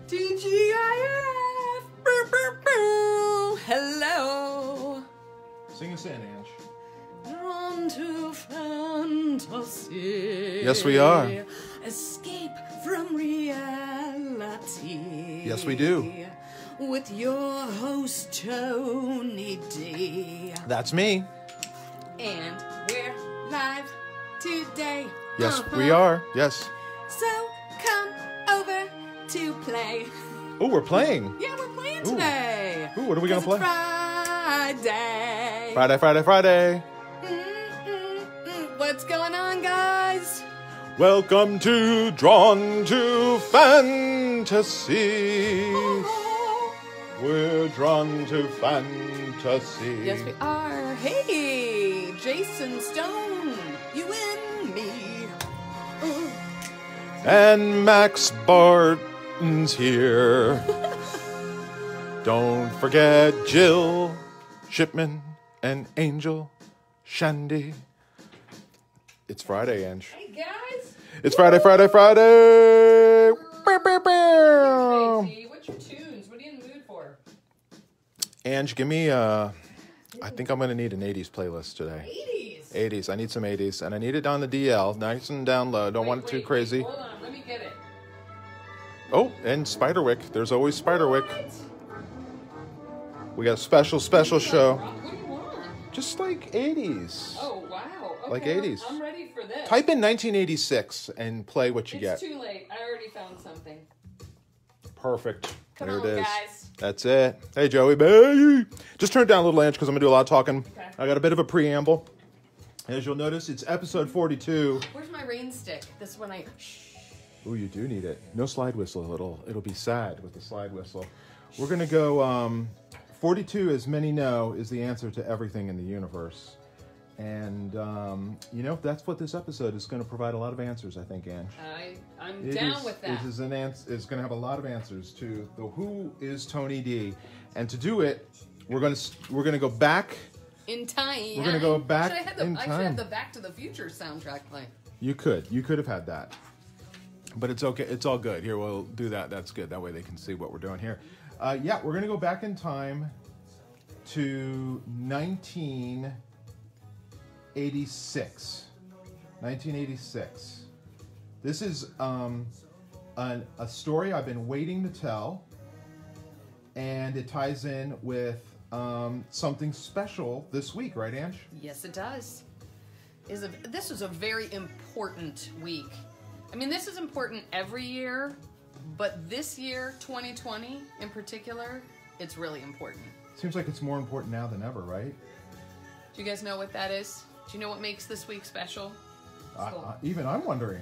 TGIF! Hello! Sing us in, Ange. Drawn to fantasy. Yes, we are. Escape from reality. Yes, we do. With your host, Tony D. That's me. And we're live today. Yes, we are. Yes. So come over to play. Oh, we're playing. Yeah, we're playing today. Ooh, what are we going to play? Friday. Friday. What's going on, guys? Welcome to Drawn to Fantasy. We're drawn to fantasy. Yes, we are. Hey, Jason Stone, you and me. And Max Barton's here. Don't forget Jill Shipman and Angel Shandy. It's Friday, Ange. Hey, guys. It's Friday. Hey, what's your tunes? What are you in the mood for? Ange, give me I think I'm going to need an 80s playlist today. 80s? 80s. I need some 80s. And I need it on the DL. Nice and down low. Don't want it too crazy. Hold on. Let me get it. Oh, and Spiderwick. There's always Spiderwick. What? We got a special show. What do you want? Just like 80s. Oh, wow. Okay, Like 80s. I'm ready for this. Type in 1986 and play what you get. It's too late. I already found something. Perfect. Come there on, it is. guys. That's it. Hey, Joey, baby. Just turn it down a little, Ange, because I'm going to do a lot of talking. Okay. I got a bit of a preamble. As you'll notice, it's episode 42. Where's my rain stick? This one I... Ooh, you do need it. No slide whistle. It'll be sad with the slide whistle. We're going to go... 42, as many know, is the answer to everything in the universe. And, that's what this episode is going to provide a lot of answers, I think, Ange. I'm down with that. It is it's going to have a lot of answers to the Who is Tony D. And to do it, we're going to go back in time. We're going to go back I should in time. have the Back to the Future soundtrack playing. You could have had that. But it's okay. It's all good. Here, we'll do that. That's good. That way they can see what we're doing here. We're going to go back in time to 1986. 1986. This is a story I've been waiting to tell, and it ties in with something special this week, right, Ange? Yes, it does. This is a very important week. I mean, this is important every year, but this year, 2020 in particular, it's really important. Seems like it's more important now than ever, right? Do you guys know what that is? Do you know what makes this week special? Even I'm wondering.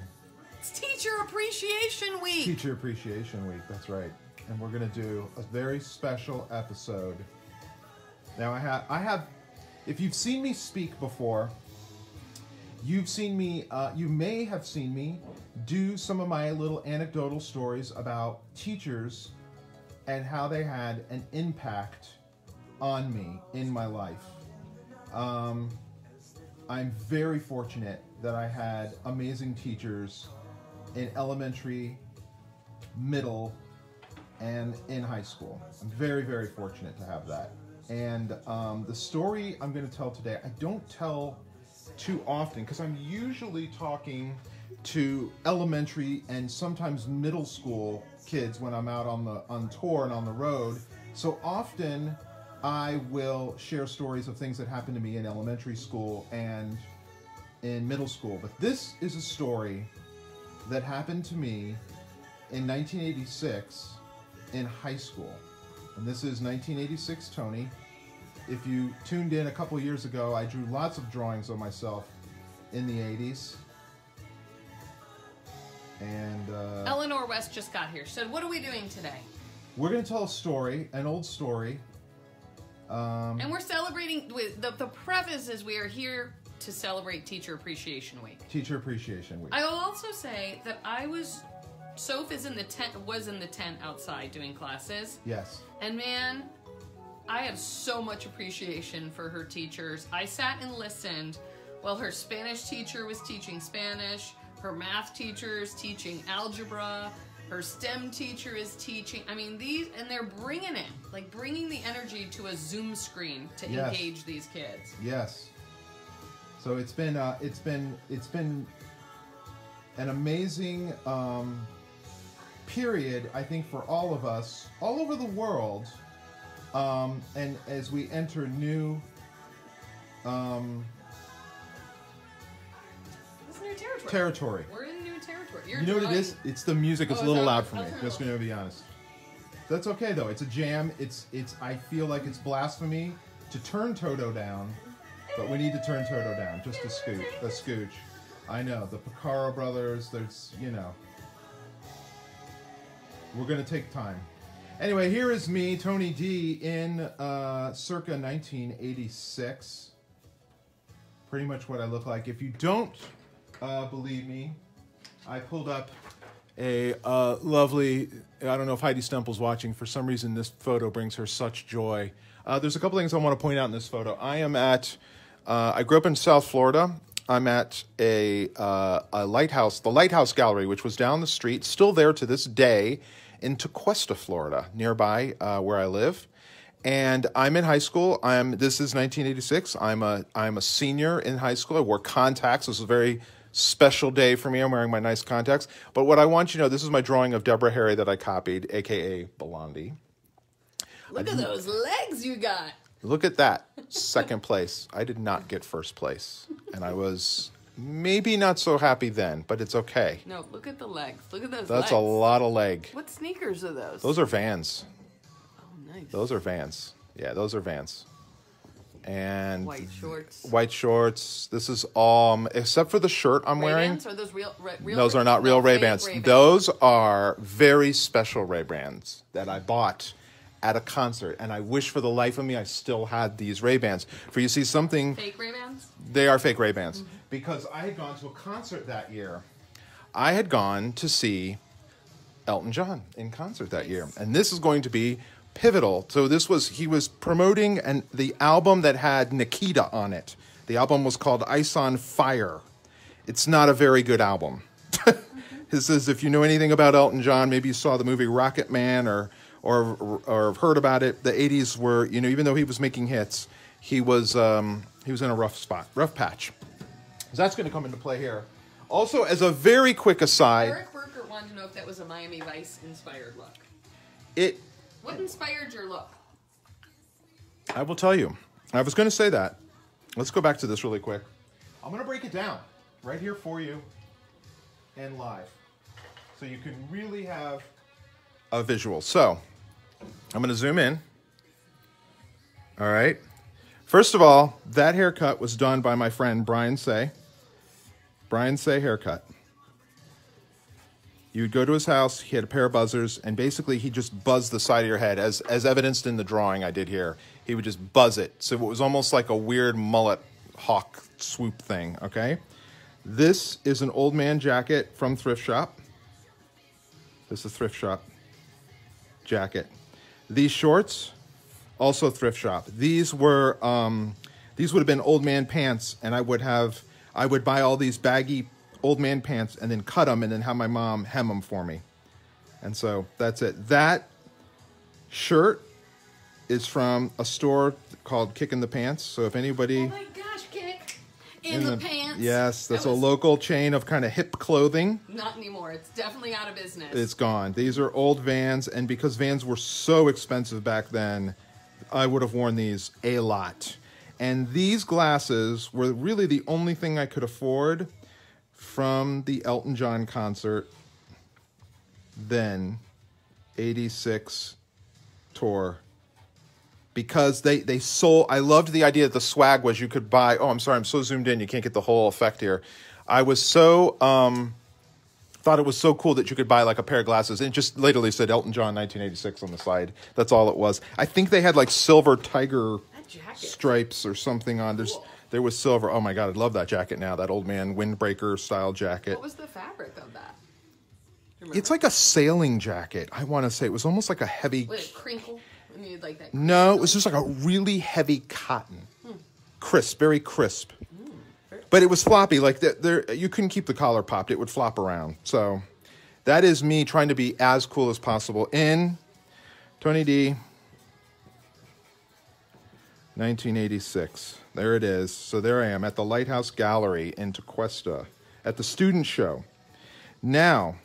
It's Teacher Appreciation Week! Teacher Appreciation Week, that's right. And we're going to do a very special episode. Now, I have, if you've seen me speak before, you've seen me, you may have seen me do some of my little anecdotal stories about teachers and how they had an impact on me in my life. I'm very fortunate that I had amazing teachers in elementary, middle, and in high school. I'm very, very fortunate to have that. And the story I'm going to tell today, I don't tell too often because I'm usually talking to elementary and sometimes middle school kids when I'm out on tour and on the road. So often I will share stories of things that happened to me in elementary school and in middle school. But this is a story that happened to me in 1986 in high school. And this is 1986 Tony. If you tuned in a couple years ago, I drew lots of drawings of myself in the 80s. And Eleanor West just got here. So what are we doing today? We're going to tell a story, an old story. And we're celebrating, with the preface is we are here to celebrate Teacher Appreciation Week. Teacher Appreciation Week. I will also say that Soph was in the tent outside doing classes. Yes. And man, I have so much appreciation for her teachers. I sat and listened while her Spanish teacher was teaching Spanish, her math teachers teaching algebra, Her STEM teacher is teaching. I mean, and they're bringing it, like bringing the energy to a Zoom screen to engage these kids. Yes. So it's been an amazing period, I think, for all of us, all over the world. And as we enter new, this is new territory. We're in new territory. You know what it is? It's the music. It's a little loud for me. Just going to be honest. That's okay though. It's a jam. It's. I feel like it's blasphemy to turn Toto down, but we need to turn Toto down just a scooch. I know the Picaro brothers. There's, you know. We're going to take time. Anyway, here is me, Tony D, in circa 1986. Pretty much what I look like. If you don't believe me, I pulled up a lovely, I don't know if Heidi Stempel's watching. For some reason, this photo brings her such joy. There's a couple things I want to point out in this photo. I am at, I grew up in South Florida. I'm at a lighthouse, the Lighthouse Gallery, which was down the street, still there to this day, in Tequesta, Florida, nearby where I live. And I'm in high school. This is 1986. I'm a senior in high school. I wore contacts. This is a very special day for me. I'm wearing my nice contacts. But what I want you to know, this is my drawing of Deborah Harry that I copied, aka Blondie. Look at those legs you got. Look at that. Second place. I did not get first place. And I was maybe not so happy then, but it's okay. No, look at the legs. Look at those legs. That's a lot of leg. What sneakers are those? Those are Vans. Oh, nice. Those are Vans. Yeah, those are Vans. And white shorts. White shorts. This is except for the shirt I'm wearing. Ray-Bans? Are those real? Those are not real Ray-Bans. Those are very special Ray-Bans that I bought at a concert, and I wish for the life of me I still had these Ray-Bans. For you see something... Fake Ray-Bans? They are fake Ray-Bans. Mm-hmm. Because I had gone to a concert that year. I had gone to see Elton John in concert that year. And this is going to be pivotal. So he was promoting the album that had Nikita on it. The album was called Ice on Fire. It's not a very good album. This is, if you know anything about Elton John, maybe you saw the movie Rocket Man or heard about it. The 80s were, you know, even though he was making hits, he was in a rough patch. So that's going to come into play here. Also, as a very quick aside, Eric Burkert wanted to know if that was a Miami Vice inspired look. What inspired your look? I will tell you. I was going to say that. Let's go back to this really quick. I'm going to break it down right here for you and live, so you can really have a visual. So I'm going to zoom in. All right. First of all, that haircut was done by my friend Brian Say. Brian Say haircut. You would go to his house, he had a pair of buzzers, and basically he just buzzed the side of your head, as evidenced in the drawing I did here. He would just buzz it. So it was almost like a weird mullet hawk swoop thing, okay? This is an old man jacket from Thrift Shop. This is a Thrift Shop jacket. These shorts, also Thrift Shop. These would have been old man pants, and I would buy all these baggy old man pants and then cut them and then have my mom hem them for me. And so that's it. That shirt is from a store called Kick in the Pants. So if anybody... Oh my gosh, Kick in the Pants. Yes, that's a local chain of kind of hip clothing. Not anymore. It's definitely out of business. It's gone. These are old Vans, and because Vans were so expensive back then, I would have worn these a lot. And these glasses were really the only thing I could afford from the Elton John concert, then 86 tour, because they sold. I loved the idea that the swag was you could buy. Oh, I'm sorry, I'm so zoomed in, you can't get the whole effect here. I was so thought it was so cool that you could buy like a pair of glasses, and it just literally said Elton John 1986 on the side. That's all it was. I think they had like silver tiger stripes or something on. There was silver. Oh my God, I love that jacket now. That old man windbreaker style jacket. What was the fabric of that? It's like a sailing jacket. I want to say it was almost like a heavy. Would it crinkle? And you'd like that? No, it was just like a really heavy cotton, crisp, very crisp. But it was floppy. Like you couldn't keep the collar popped. It would flop around. So That is me trying to be as cool as possible in Tony D. 1986. There it is. So there I am at the Lighthouse Gallery in Tequesta at the student show. Now,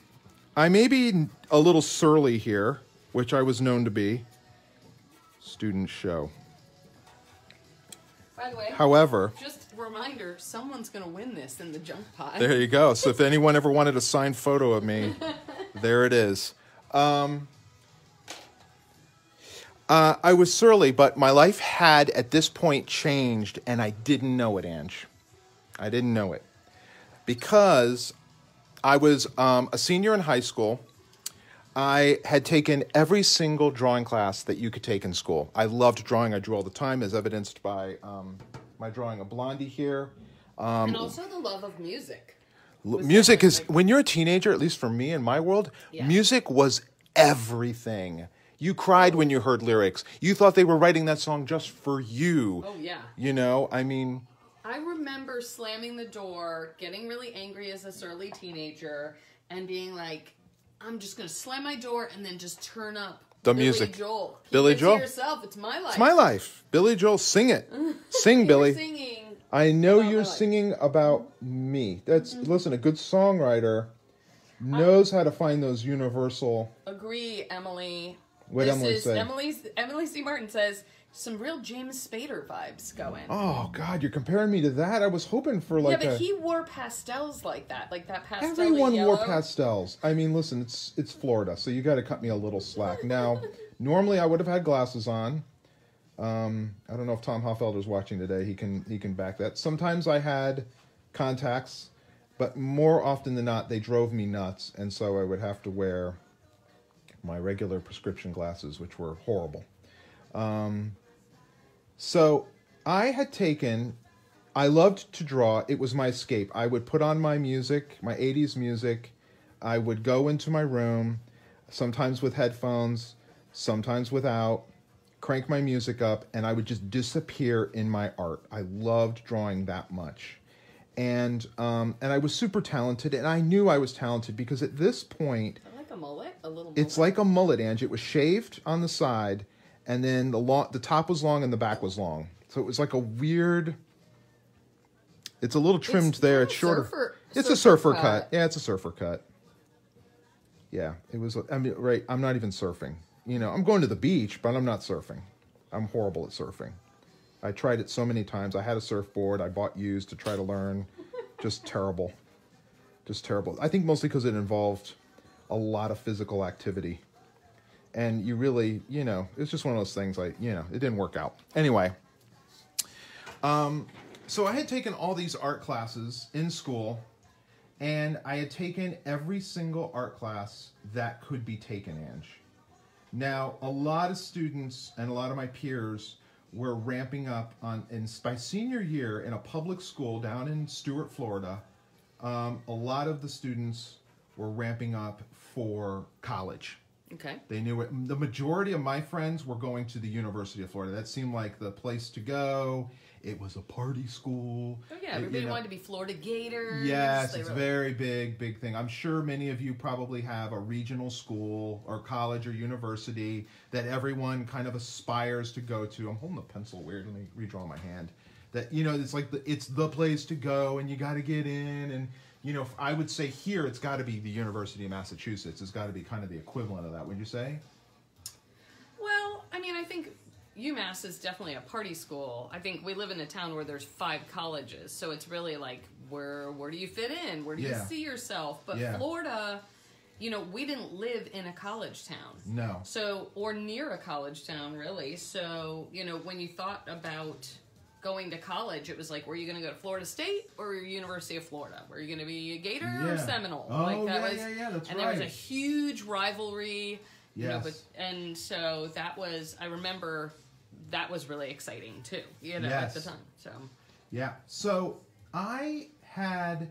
I may be a little surly here, which I was known to be. Student show. By the way, however, just a reminder, someone's going to win this in the junk pile. There you go. So if anyone ever wanted a signed photo of me, there it is. I was surly, but my life had at this point changed, and I didn't know it, Ange. I didn't know it. Because I was a senior in high school. I had taken every single drawing class that you could take in school. I loved drawing. I drew all the time, as evidenced by my drawing of Blondie here. And also the love of music. Music is, when you're a teenager, at least for me in my world, music was everything. You cried when you heard lyrics. You thought they were writing that song just for you. Oh, yeah. You know, I mean... I remember slamming the door, getting really angry as a surly teenager, and being like, I'm just going to slam my door and then just turn up the music. Billy Joel. Billy Joel. Yourself. It's my life. It's my life. Billy Joel, sing it. Sing, Billy. Singing. I know you're singing about me. That's listen, a good songwriter knows how to find those universal... Agree, Emily. What Emily say? Emily C. Martin says, some real James Spader vibes going. Oh, God, you're comparing me to that? I was hoping for like but he wore pastels like that pastel Everyone yellow. wore pastels. I mean, listen, it's Florida, so you got to cut me a little slack. Now, normally I would have had glasses on. I don't know if Tom Hoffelder's watching today. He can back that. Sometimes I had contacts, but more often than not, they drove me nuts, and so I would have to wear my regular prescription glasses, which were horrible. So I loved to draw. It was my escape. I would put on my music, my 80s music. I would go into my room, sometimes with headphones, sometimes without, crank my music up, and I would just disappear in my art. I loved drawing that much. And I was super talented, and I knew I was talented because at this point... Like a mullet? A little mullet? It's like a mullet, Angie. It was shaved on the side, and then the top was long and the back was long. So it was like a weird... It's a little trimmed there. It's shorter. It's a surfer cut. Yeah, it's a surfer cut. Yeah, it was... I mean, right, I'm not even surfing. You know, I'm going to the beach, but I'm not surfing. I'm horrible at surfing. I tried it so many times. I had a surfboard. I bought used to try to learn. Just terrible. Just terrible. I think mostly because it involved a lot of physical activity. And you really, you know, it's just one of those things like, you know, it didn't work out. Anyway. So I had taken all these art classes in school, and I had taken every single art class that could be taken, Ange. Now, a lot of students and a lot of my peers were ramping up by senior year in a public school down in Stuart, Florida. A lot of the students were ramping up for college. Okay. They knew it. The majority of my friends were going to the University of Florida. That seemed like the place to go. It was a party school. Oh, yeah. Everybody wanted to be Florida Gators. Yes, it's a very big thing. I'm sure many of you probably have a regional school or college or university that everyone kind of aspires to go to. I'm holding the pencil weird. Let me redraw my hand. That, you know, it's like it's the place to go, and you got to get in. And, you know, I would say here it's got to be the University of Massachusetts. It's got to be kind of the equivalent of that, would you say? Well, I mean, I think UMass is definitely a party school. I think we live in a town where there's 5 colleges, so it's really like, where do you fit in? Where do you see yourself? But Florida, you know, we didn't live in a college town. No. So, or near a college town, really. So, you know, when you thought about going to college, it was like, were you going to go to Florida State or University of Florida? Were you going to be a Gator or Seminole? Oh, like that was, that's and right. there was a huge rivalry. You know, Yes. and so that was, I remember that was really exciting too, you know, at the time. So yeah. So I had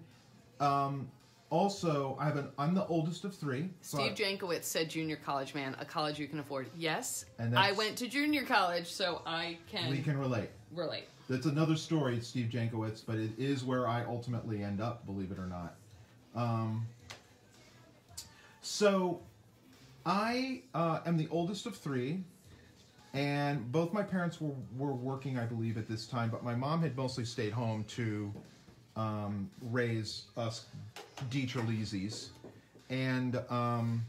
also I'm the oldest of 3. Steve Jankowitz said junior college, man, a college you can afford. Yes. And I went to junior college, so we can relate. That's another story, it's Steve Jankowitz, but it is where I ultimately end up, believe it or not. So I am the oldest of three, and both my parents were working, I believe, at this time, but my mom had mostly stayed home to raise us DiTerlizzis. And I'm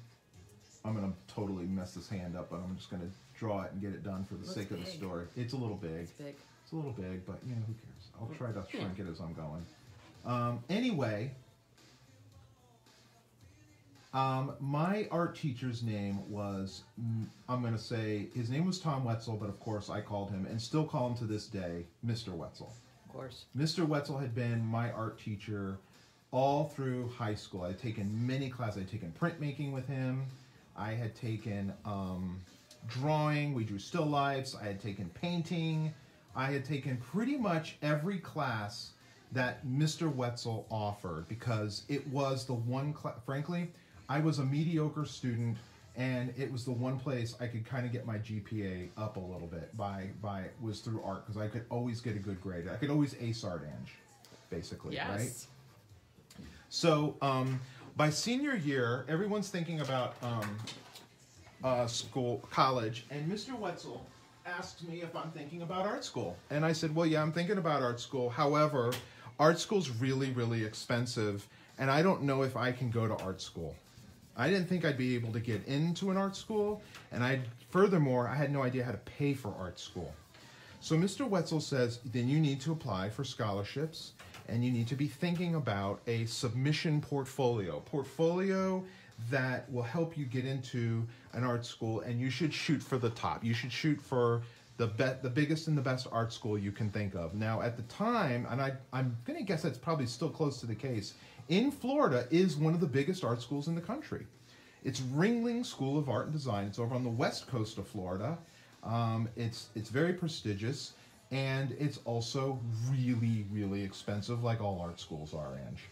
going to totally mess this hand up, but I'm just going to draw it and get it done for the sake of the story. It's a little big. It's big. It's a little big, but you know, who cares? I'll try to shrink it as I'm going. Anyway, my art teacher's name was, I'm going to say, his name was Tom Wetzel, but of course I called him, and still call him to this day, Mr. Wetzel. Of course. Mr. Wetzel had been my art teacher all through high school. I had taken many classes. I had taken printmaking with him. I had taken drawing. We drew still lifes. I had taken painting. I had taken pretty much every class that Mr. Wetzel offered because it was the one class, frankly, I was a mediocre student, and it was the one place I could kind of get my GPA up a little bit was through art, because I could always get a good grade. I could always ace art, Ange, basically, Yes. right? So by senior year, everyone's thinking about college, and Mr. Wetzel asked me if I'm thinking about art school. And I said, well, yeah, I'm thinking about art school. However, art school's really, really expensive, and I don't know if I can go to art school. I didn't think I'd be able to get into an art school, and furthermore, I had no idea how to pay for art school. So Mr. Wetzel says, then you need to apply for scholarships, and you need to be thinking about a submission portfolio that will help you get into an art school, and you should shoot for the top. You should shoot for the biggest and the best art school you can think of. Now, at the time, and I'm going to guess that's probably still close to the case, in Florida is one of the biggest art schools in the country. It's Ringling School of Art and Design. It's over on the west coast of Florida. It's very prestigious, and it's also really, really expensive, like all art schools are, Ange.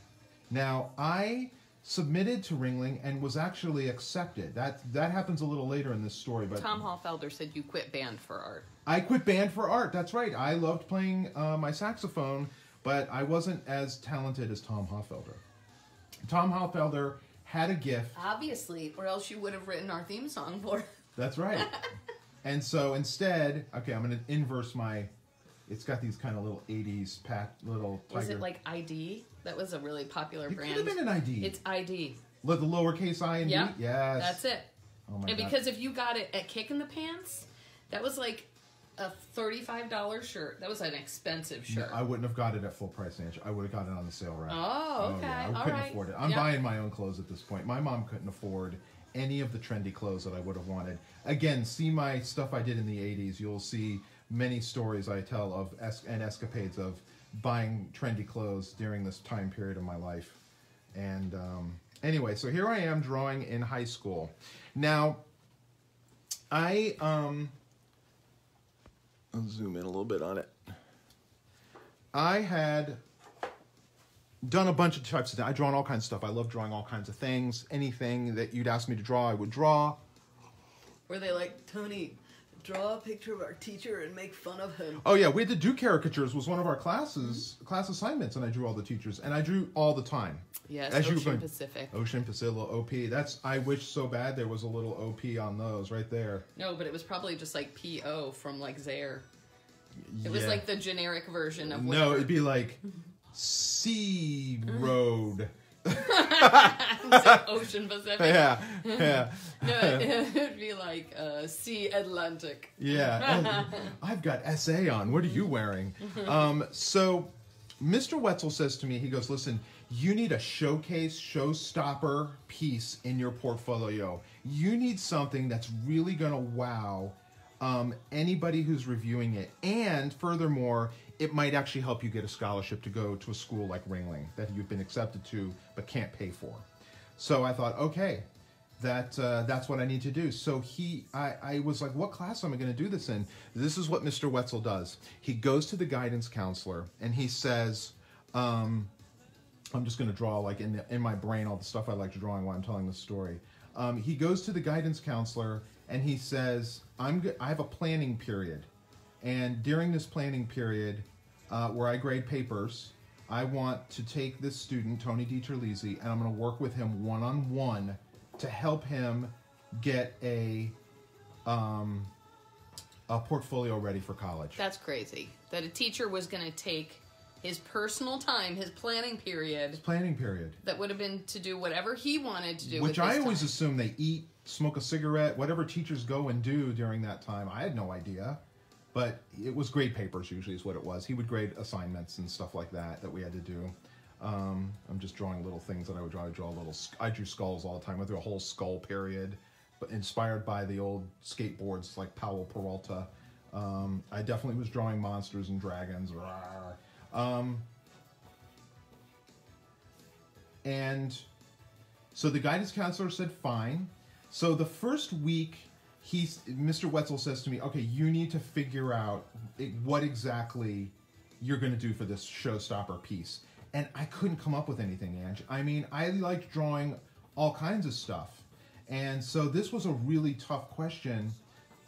Now, I submitted to Ringling and was actually accepted. That happens a little later in this story. But Tom Hallfelder said you quit band for art. I quit band for art. That's right. I loved playing my saxophone, but I wasn't as talented as Tom Hallfelder. Tom Hallfelder had a gift. Obviously, or else you would have written our theme song for it. That's right. And so instead, okay, I'm going to inverse my. It's got these kind of little 80s little tiger. Is it like ID? That was a really popular brand. It could have been an ID. It's ID. The lowercase I and D? Yeah. Yes. That's it. Oh my and God. because if you got it at Kick in the Pants, that was like a $35 shirt. That was an expensive shirt. No, I wouldn't have got it at full price, Ange. I would have got it on the sale rack. Oh, okay. Yeah. I All couldn't right. afford it. I'm Yep. buying my own clothes at this point. My mom couldn't afford any of the trendy clothes that I would have wanted. Again, see my stuff I did in the 80s. You'll see many stories I tell of and escapades of buying trendy clothes during this time period of my life. And anyway, so here I am drawing in high school. Now, I'll zoom in a little bit on it. I had done a bunch of types of things. I'd drawn all kinds of stuff. I love drawing all kinds of things. Anything that you'd ask me to draw, I would draw. Were they like, Tony, draw a picture of our teacher and make fun of him? Oh yeah, we had to do caricatures. Was one of our class assignments, and I drew all the teachers, and I drew all the time. Yes, As you Ocean were going- Pacific. Ocean Pacific, OP. I wish so bad there was a little OP on those right there. No, but it was probably just like P.O. from like Zaire. It was Yeah. like the generic version of No, whatever. it'd be like Sea Road. Ocean Pacific. Yeah, yeah. No, it'd be like Sea Atlantic. Yeah, I've got SA on. What are you wearing? So Mr. Wetzel says to me, he goes, listen, you need a showstopper piece in your portfolio. You need something that's really going to wow anybody who's reviewing it. And furthermore, it might actually help you get a scholarship to go to a school like Ringling that you've been accepted to but can't pay for. So I thought, okay, that's what I need to do. So I was like, what class am I going to do this in? This is what Mr. Wetzel does. He goes to the guidance counselor and he says, I'm just going to draw like in my brain all the stuff I like to drawing while I'm telling the story. He goes to the guidance counselor and he says, I have a planning period. And during this planning period, where I grade papers, I want to take this student, Tony DiTerlizzi, and I'm going to work with him one-on-one to help him get a portfolio ready for college. That's crazy. That a teacher was going to take his personal time, his planning period. That would have been to do whatever he wanted to do. Which I always assume they eat, smoke a cigarette, whatever teachers go and do during that time. I had no idea. But it was grade papers usually is what it was. He would grade assignments and stuff like that we had to do. I'm just drawing little things that I would draw. I drew skulls all the time. I drew a whole skull period, but inspired by the old skateboards like Powell Peralta. I definitely was drawing monsters and dragons. And so the guidance counselor said, fine. So the first week, Mr. Wetzel says to me, okay, you need to figure out what exactly you're going to do for this showstopper piece. And I couldn't come up with anything, Ange. I mean, I liked drawing all kinds of stuff. And so this was a really tough question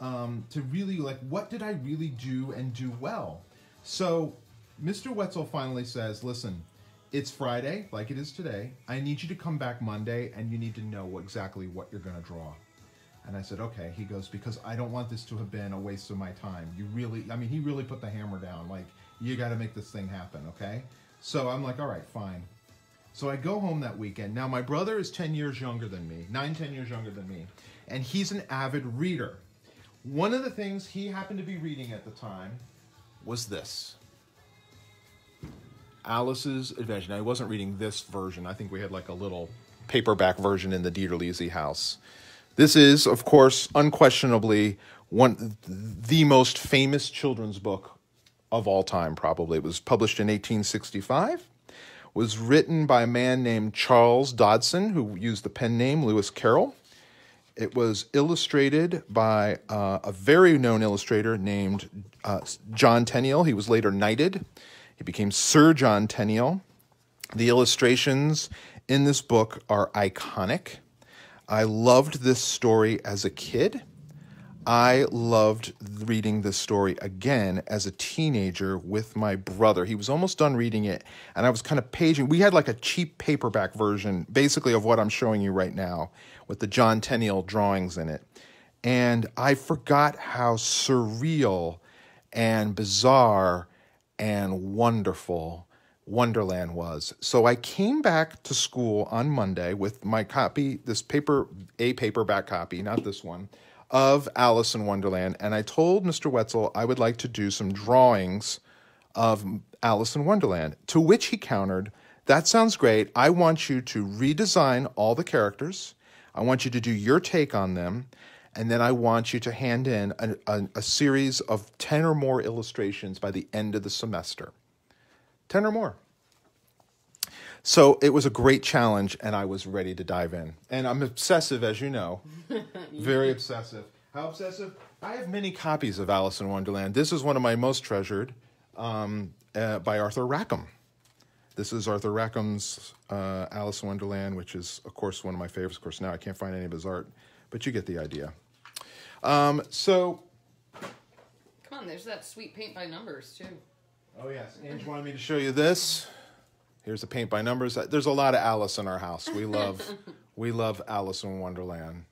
to really, like, what did I really do and do well? So Mr. Wetzel finally says, listen, it's Friday, like it is today. I need you to come back Monday, and you need to know exactly what you're going to draw. And I said, okay. He goes, because I don't want this to have been a waste of my time. He really put the hammer down. Like, you got to make this thing happen, okay? So I'm like, all right, fine. So I go home that weekend. Now, my brother is 10 years younger than me, 10 years younger than me, and he's an avid reader. One of the things he happened to be reading at the time was this. Alice's Adventure. Now, he wasn't reading this version. I think we had like a little paperback version in the DiTerlizzi house. This is, of course, unquestionably the most famous children's book of all time, probably. It was published in 1865. Was written by a man named Charles Dodson, who used the pen name Lewis Carroll. It was illustrated by a very known illustrator named John Tenniel. He was later knighted. He became Sir John Tenniel. The illustrations in this book are iconic. I loved this story as a kid. I loved reading this story again as a teenager with my brother. He was almost done reading it, and I was kind of paging. We had like a cheap paperback version, basically of what I'm showing you right now, with the John Tenniel drawings in it. And I forgot how surreal and bizarre and wonderful Wonderland was. So I came back to school on Monday with my copy, a paperback copy, not this one, of Alice in Wonderland, and I told Mr. Wetzel I would like to do some drawings of Alice in Wonderland, to which he countered, that sounds great. I want you to redesign all the characters. I want you to do your take on them, and then I want you to hand in a series of 10 or more illustrations by the end of the semester. 10 or more. So it was a great challenge, and I was ready to dive in. And I'm obsessive, as you know. Very obsessive. How obsessive? I have many copies of Alice in Wonderland. This is one of my most treasured, by Arthur Rackham. This is Arthur Rackham's Alice in Wonderland, which is, of course, one of my favorites. Of course, now I can't find any of his art, but you get the idea. So... Come on, there's that sweet paint by numbers, too. Oh, yes. Ange wanted me to show you this. Here's the paint by numbers. There's a lot of Alice in our house. We love Alice in Wonderland.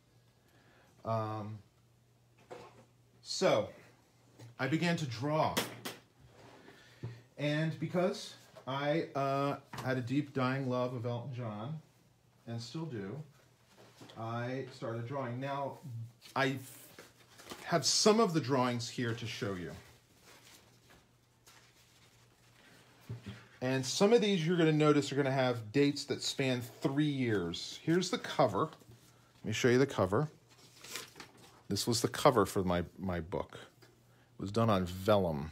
So I began to draw. And because I had a deep, dying love of Elton John, and still do, I started drawing. Now, I have some of the drawings here to show you. And some of these you're going to notice are going to have dates that span 3 years. Here's the cover. Let me show you the cover. This was the cover for my book. It was done on vellum.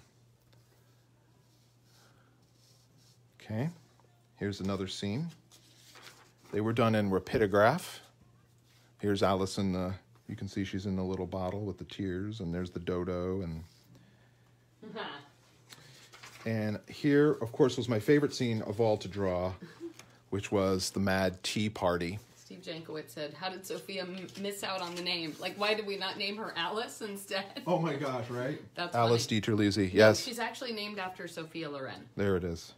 Okay. Here's another scene. They were done in rapidograph. Here's Alice in the... You can see she's in the little bottle with the tears, and there's the dodo, and... And here, of course, was my favorite scene of all to draw, which was the Mad Tea Party. Steve Jankowitz said, how did Sophia miss out on the name? Like, why did we not name her Alice instead? Oh my gosh, right? That's Alice funny. DiTerlizzi, yes. She's actually named after Sophia Loren. There it is.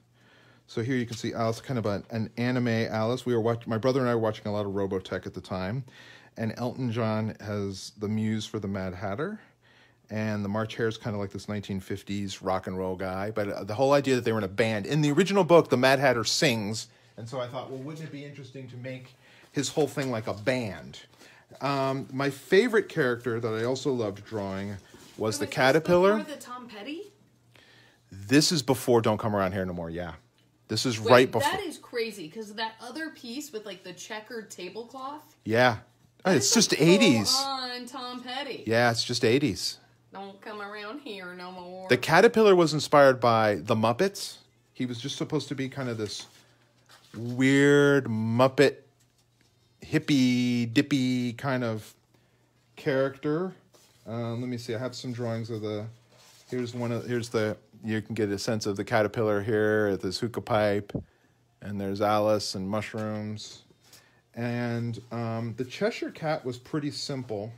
So here you can see Alice, kind of an anime Alice. My brother and I were watching a lot of Robotech at the time. And Elton John has the muse for the Mad Hatter. And the March Hare is kind of like this 1950s rock and roll guy. But the whole idea that they were in a band. In the original book, the Mad Hatter sings. And so I thought, well, wouldn't it be interesting to make his whole thing like a band? My favorite character that I also loved drawing was the caterpillar. Before the Tom Petty? This is before Don't Come Around Here No More, yeah. This is right before. That is crazy, because that other piece with like the checkered tablecloth. Yeah. Oh, it's just 80s. On Tom Petty. Yeah, it's just 80s. Don't come around here no more. The caterpillar was inspired by the Muppets. He was just supposed to be kind of this weird Muppet hippy dippy kind of character. Let me see. I have some drawings of the. You can get a sense of the caterpillar here. This hookah pipe, and there's Alice and mushrooms, and the Cheshire Cat was pretty simple.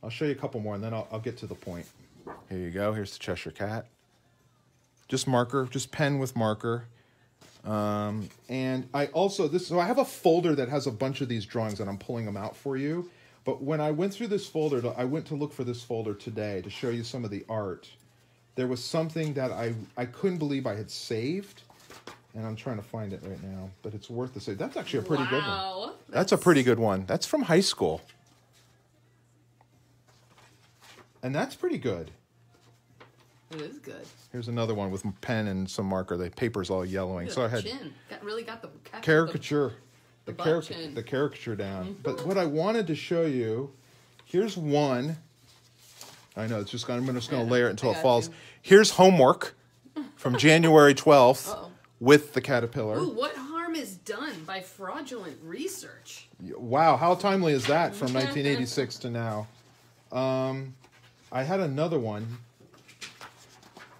I'll show you a couple more, and then I'll get to the point. Here you go. Here's the Cheshire Cat. Just marker, just pen with marker. And I also, so I have a folder that has a bunch of these drawings, and I'm pulling them out for you. But when I went through this folder, I went to look for this folder today to show you some of the art. There was something that I couldn't believe I had saved, and I'm trying to find it right now, but it's worth the save. That's actually a pretty good one. That's a pretty good one. That's from high school. And that's pretty good. It is good. Here's another one with pen and some marker. The paper's all yellowing. So I had really got the caricature. The caricature down. Mm-hmm. But what I wanted to show you, here's one. I know, I'm just going to layer it until it falls. Here's homework from January 12th with the caterpillar. Ooh, what harm is done by fraudulent research? Wow, how timely is that from 1986 to now? I had another one.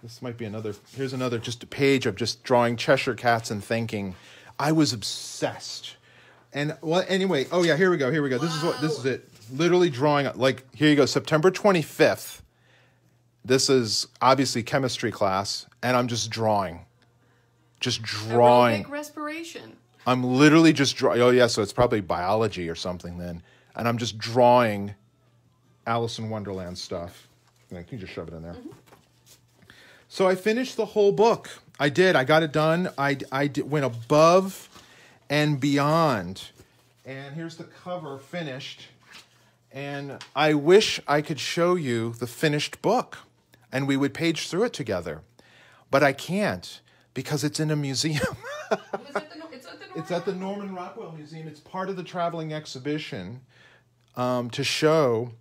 This might be another. Here's another, just a page of just drawing Cheshire Cats and thinking. I was obsessed. And well, anyway, oh yeah, here we go. Wow. This is it. Literally drawing, like, here you go, September 25th. This is obviously chemistry class, and I'm just drawing. Just drawing. Aerobic respiration. I'm literally just drawing. Oh yeah, so it's probably biology or something then. And I'm just drawing Alice in Wonderland stuff. Can you just shove it in there? Mm-hmm. So I finished the whole book. I did. I got it done. I went above and beyond. And here's the cover finished. And I wish I could show you the finished book and we would page through it together. But I can't because it's in a museum. It's at the Norman Rockwell Museum. It's part of the traveling exhibition to show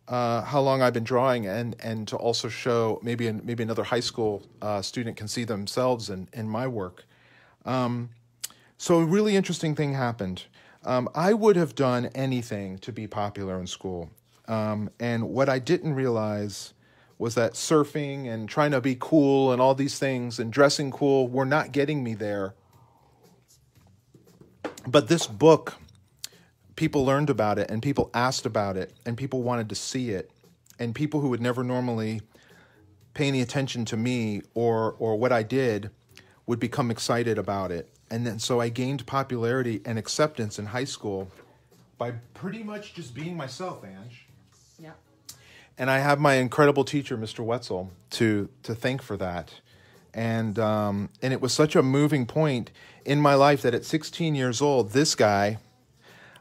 how long I've been drawing, and to also show maybe another high school student can see themselves in my work. So a really interesting thing happened. I would have done anything to be popular in school. And what I didn't realize was that surfing and trying to be cool and all these things and dressing cool were not getting me there. But this book, people learned about it and people asked about it and people wanted to see it. And people who would never normally pay any attention to me or what I did would become excited about it. And then so I gained popularity and acceptance in high school by pretty much just being myself, Ange. Yeah. And I have my incredible teacher, Mr. Wetzel, to thank for that. And it was such a moving point in my life that at 16 years old, this guy,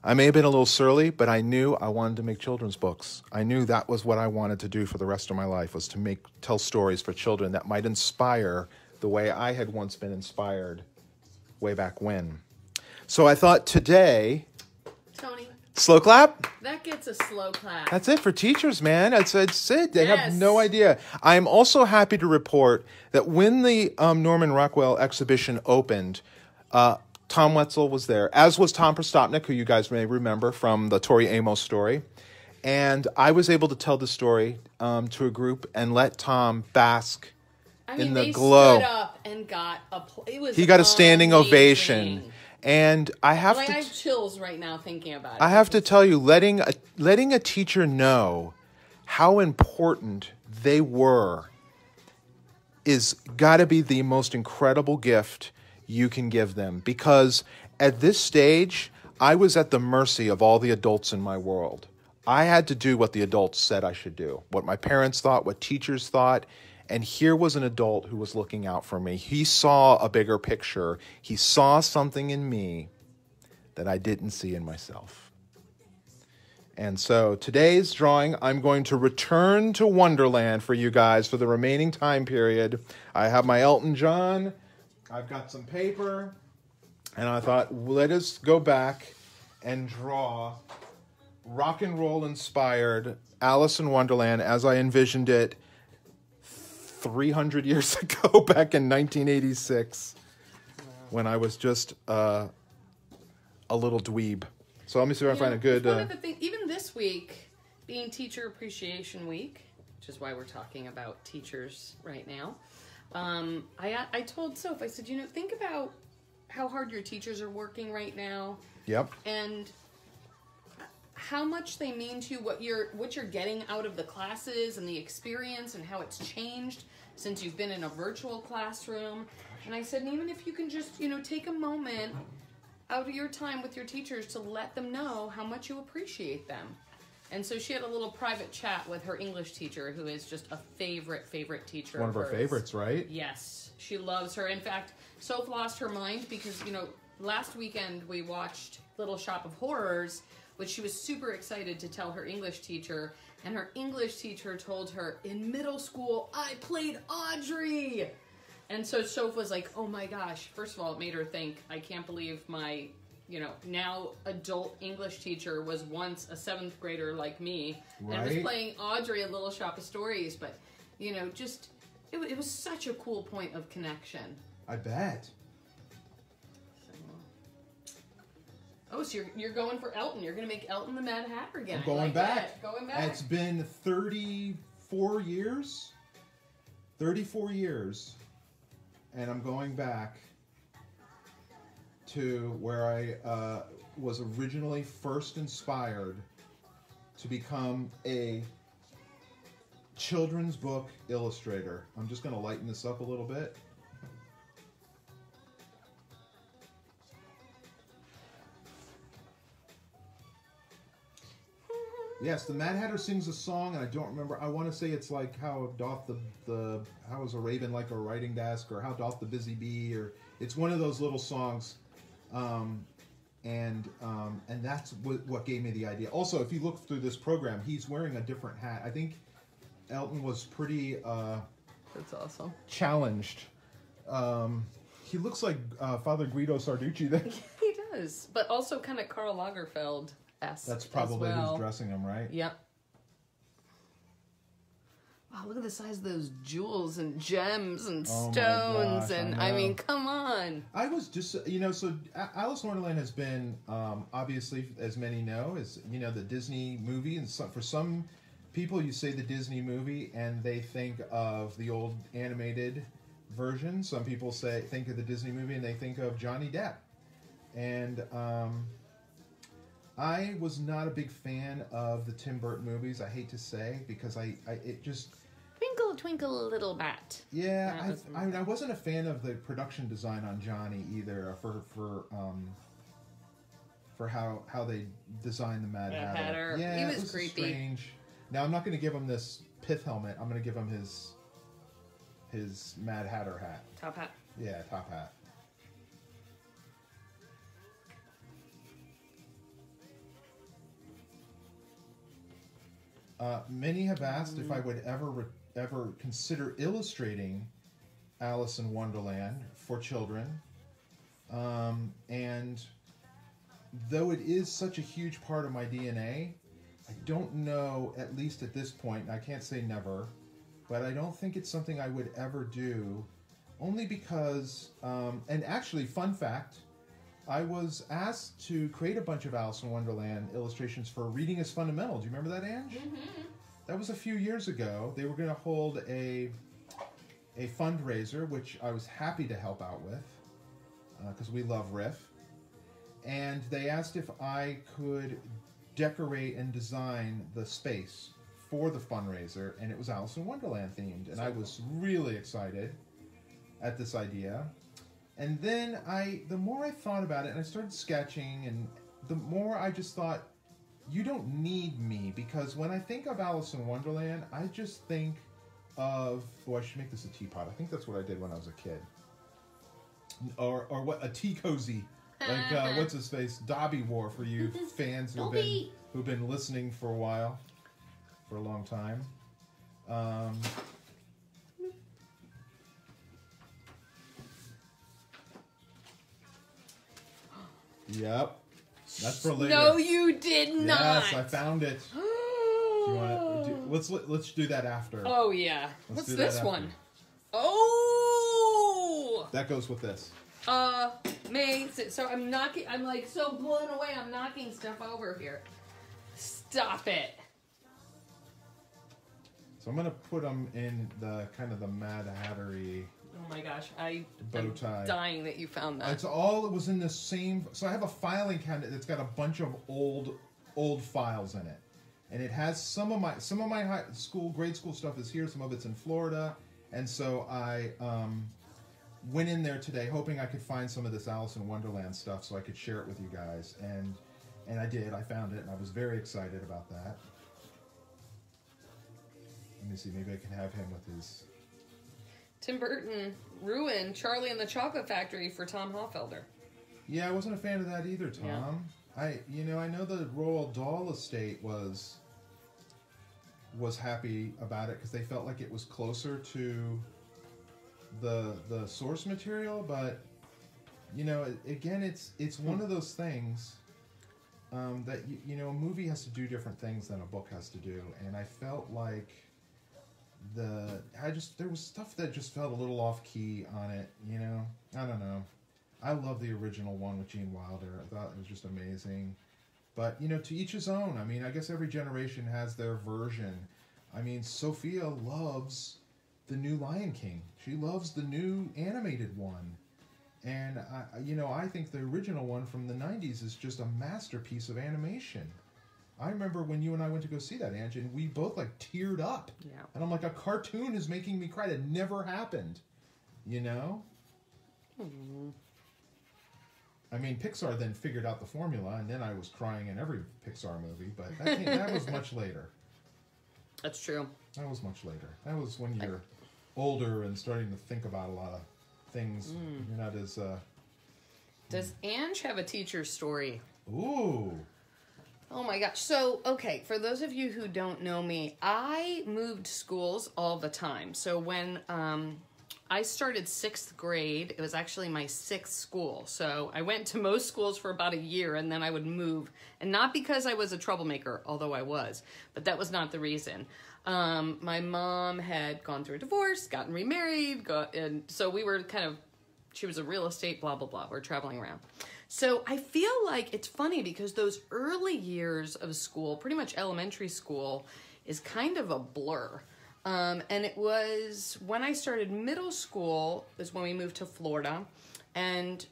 I may have been a little surly, but I knew I wanted to make children's books. I knew that was what I wanted to do for the rest of my life, was to tell stories for children that might inspire the way I had once been inspired way back when. So I thought today... Tony. Slow clap? That gets a slow clap. That's it for teachers, man. That's it. They have no idea. I am also happy to report that when the Norman Rockwell exhibition opened, Tom Wetzel was there, as was Tom Prostopnik, who you guys may remember from the Tori Amos story. And I was able to tell the story to a group and let Tom bask in the glow. Stood up and got he got a standing ovation. And I have I have chills right now thinking about it. I have to tell you, letting a teacher know how important they were is got to be the most incredible gift you can give them, because at this stage, I was at the mercy of all the adults in my world. I had to do what the adults said I should do, what my parents thought, what teachers thought. And here was an adult who was looking out for me. He saw a bigger picture. He saw something in me that I didn't see in myself. And so today's drawing, I'm going to return to Wonderland for you guys for the remaining time period. I have my Elton John. I've got some paper. And I thought, let us go back and draw rock and roll inspired Alice in Wonderland as I envisioned it 300 years ago, back in 1986, when I was just a little dweeb. So let me see if I find a good... One of the things, even this week, being Teacher Appreciation Week, which is why we're talking about teachers right now, I told Soph, I said, think about how hard your teachers are working right now. Yep. And how much they mean to you, what you're getting out of the classes and the experience and how it's changed since you've been in a virtual classroom. And I said, and even if you can just, take a moment out of your time with your teachers to let them know how much you appreciate them. And so she had a little private chat with her English teacher, who is just a favorite teacher. One of her favorites, right? Yes. She loves her. In fact, Soph lost her mind because, last weekend we watched Little Shop of Horrors, which she was super excited to tell her English teacher. And her English teacher told her, in middle school, I played Audrey. And so Soph was like, oh my gosh. First of all, it made her think, I can't believe my, now adult English teacher was once a 7th grader like me. Right. And was playing Audrey at Little Shop of Stories. But, it was such a cool point of connection. I bet. Oh, so you're going for Elton. You're going to make Elton the Mad Hatter again. I'm going back. Going back. It's been 34 years. 34 years. And I'm going back to where I was originally first inspired to become a children's book illustrator. I'm just going to lighten this up a little bit. Yes, the Mad Hatter sings a song, and I don't remember. I want to say it's like how doth how is a raven like a writing desk, or how doth the busy bee, or it's one of those little songs, and that's what gave me the idea. Also, if you look through this program, he's wearing a different hat. I think Elton was pretty that's awesome. Challenged. He looks like Father Guido Sarducci there. He does, but also kind of Karl Lagerfeld. That's probably who's dressing him, right? Yep. Wow, look at the size of those jewels and gems and stones. Gosh, I mean, come on. I was just, so Alice in Wonderland has been, obviously, as many know, is, the Disney movie. And for some people, you say the Disney movie and they think of the old animated version. Some people think of the Disney movie and they think of Johnny Depp. And, I was not a big fan of the Tim Burton movies, I hate to say, because it just... Twinkle, twinkle, little bat. Yeah, I wasn't a fan of the production design on Johnny either, for how they designed the Mad Hatter. Yeah, he was creepy. Strange. Now, I'm not going to give him this pith helmet. I'm going to give him his Mad Hatter hat. Top hat. Yeah, top hat. Many have asked if I would ever consider illustrating Alice in Wonderland for children. And though it is such a huge part of my DNA, I don't know, at least at this point, and I can't say never, but I don't think it's something I would ever do, only because, and actually, fun fact, I was asked to create a bunch of Alice in Wonderland illustrations for Reading is Fundamental. Do you remember that, Ange? Mm-hmm. That was a few years ago. They were going to hold a fundraiser, which I was happy to help out with, because we love Riff. And they asked if I could decorate and design the space for the fundraiser, and it was Alice in Wonderland themed, and I was really excited at this idea. And then the more I thought about it, and I started sketching, and the more I just thought, you don't need me, because when I think of Alice in Wonderland, I just think of, I should make this a teapot. I think that's what I did when I was a kid. Or what, a tea cozy, like what's his face, Dobby wore, for you fans who've been listening for a while, for a long time. Yep. That's for later. No, you did not. Yes, I found it. Do you want to, let's do that after. Oh yeah. Let's What's this one? Oh. That goes with this. Amazing. So I'm knocking. I'm like so blown away. I'm knocking stuff over here. Stop it. So I'm gonna put them in the kind of the Mad Hattery. Oh my gosh, I bow tie. am dying that you found that. It was in the same. So I have a filing cabinet that's got a bunch of old files in it, and it has some of my grade school stuff is here. Some of it's in Florida, and so I went in there today hoping I could find some of this Alice in Wonderland stuff so I could share it with you guys, and I did. I found it, and I was very excited about that. Let me see. Maybe I can have him with his. Tim Burton ruined Charlie and the Chocolate Factory for Tom Hoffelder. Yeah, I wasn't a fan of that either, Tom. Yeah. I know the Roald Dahl estate was happy about it because they felt like it was closer to the source material, but again, it's one of those things that a movie has to do different things than a book has to do, and I felt like there was stuff that just felt a little off key on it, I don't know. I love the original one with Gene Wilder. I thought it was just amazing. But, to each his own. I mean, I guess every generation has their version. I mean, Sophia loves the new Lion King. She loves the new animated one. And, I think the original one from the 90s is just a masterpiece of animation. I remember when you and I went to go see that, Angie, and we both, teared up. Yeah. And I'm like, a cartoon is making me cry. It never happened. Mm-hmm. I mean, Pixar then figured out the formula, and then I was crying in every Pixar movie, but that was much later. That's true. That was much later. That was when you're older and starting to think about a lot of things. You're not as... Does Ange have a teacher's story? Ooh. Oh my gosh. So, okay, for those of you who don't know me, I moved schools all the time. So when I started 6th grade, it was actually my 6th school. So I went to most schools for about a year, and then I would move. And not because I was a troublemaker, although I was, but that was not the reason. My mom had gone through a divorce, gotten remarried, and so we were she was a real estate, blah, blah, blah. We're traveling around. So I feel like it's funny because those early years of school, pretty much elementary school, is kind of a blur. And it was when I started middle school is when we moved to Florida. And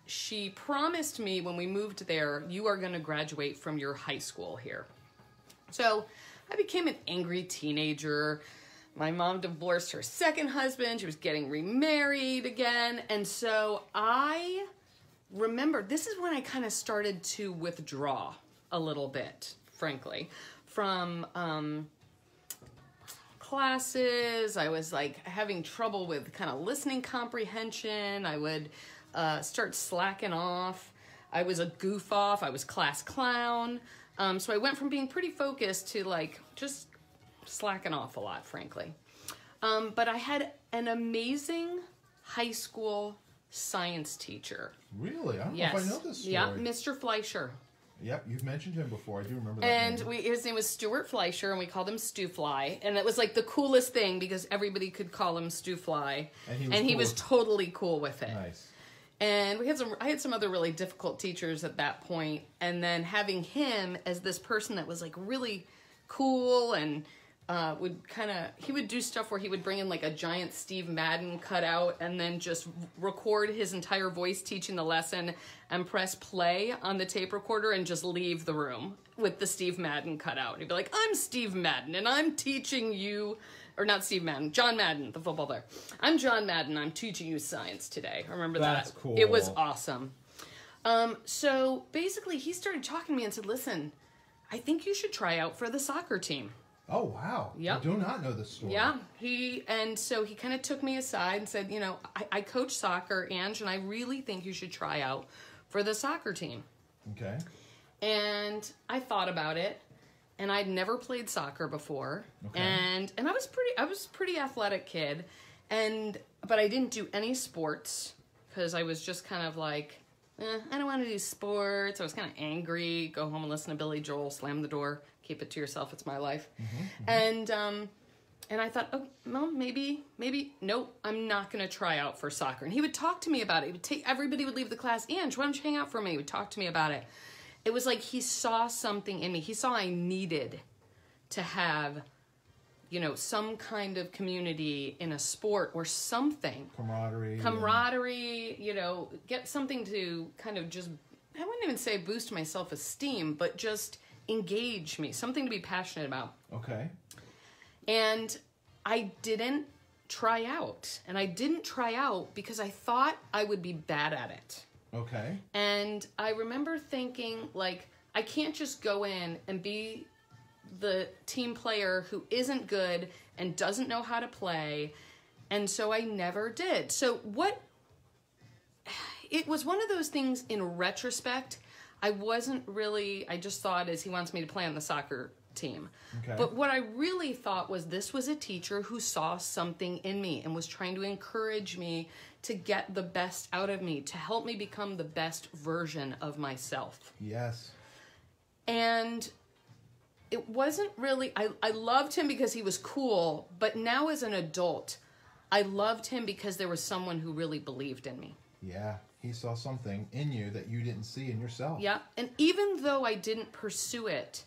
she promised me when we moved there, you are going to graduate from your high school here. So I became an angry teenager. My mom divorced her second husband. She was getting remarried again. And so I remember, this is when I kind of started to withdraw a little bit, frankly, from classes. I was having trouble with kind of listening comprehension. I would start slacking off. I was a goof off. I was class clown. So I went from being pretty focused to just slacking off a lot, frankly. But I had an amazing high school science teacher. Really? I don't know if I know this story. Yeah, Mr. Fleischer. Yep, you've mentioned him before. I do remember that And name. his name was Stuart Fleischer, and we called him Stu Fly. And it was the coolest thing because everybody could call him Stu Fly. And he was totally cool with it. Nice. And I had some other really difficult teachers at that point. And then having him as this person that was really cool and he would do stuff where he would bring in like a giant Steve Madden cutout and then just record his entire voice teaching the lesson and press play on the tape recorder and just leave the room with the Steve Madden cutout. He'd be like, I'm Steve Madden and I'm teaching you, or not Steve Madden, John Madden, the football player. I'm John Madden, I'm teaching you science today. Remember that? That's cool. It was awesome. So basically he started talking to me and said, listen, I think you should try out for the soccer team. Oh, wow. Yep. I do not know this story. Yeah. So he kind of took me aside and said, you know, I coach soccer, Ange, and I really think you should try out for the soccer team. Okay. And I thought about it, and I'd never played soccer before. Okay. And I was a pretty athletic kid, but I didn't do any sports because I was just kind of like, I don't want to do sports. I was kind of angry, go home and listen to Billy Joel, slam the door, keep it to yourself, it's my life. And I thought, oh, well, maybe, nope, I'm not going to try out for soccer. And he would talk to me about it. Everybody would leave the class, Ange, why don't you hang out for me? He would talk to me about it. It was like he saw something in me. He saw I needed to have, you know, some kind of community in a sport or something. Camaraderie, you know, get something to kind of just, I wouldn't even say boost my self-esteem, but just engage me, something to be passionate about. Okay. And I didn't try out. And I didn't try out because I thought I would be bad at it. Okay. And I remember thinking, like, I can't just go in and be the team player who isn't good and doesn't know how to play. And so I never did. So it was one of those things in retrospect, I just thought he wants me to play on the soccer team. Okay. But what I really thought was this was a teacher who saw something in me and was trying to encourage me to get the best out of me, to help me become the best version of myself. Yes. And it wasn't really, I loved him because he was cool, but now as an adult, I loved him because there was someone who really believed in me. Yeah, he saw something in you that you didn't see in yourself. Yeah, and even though I didn't pursue it,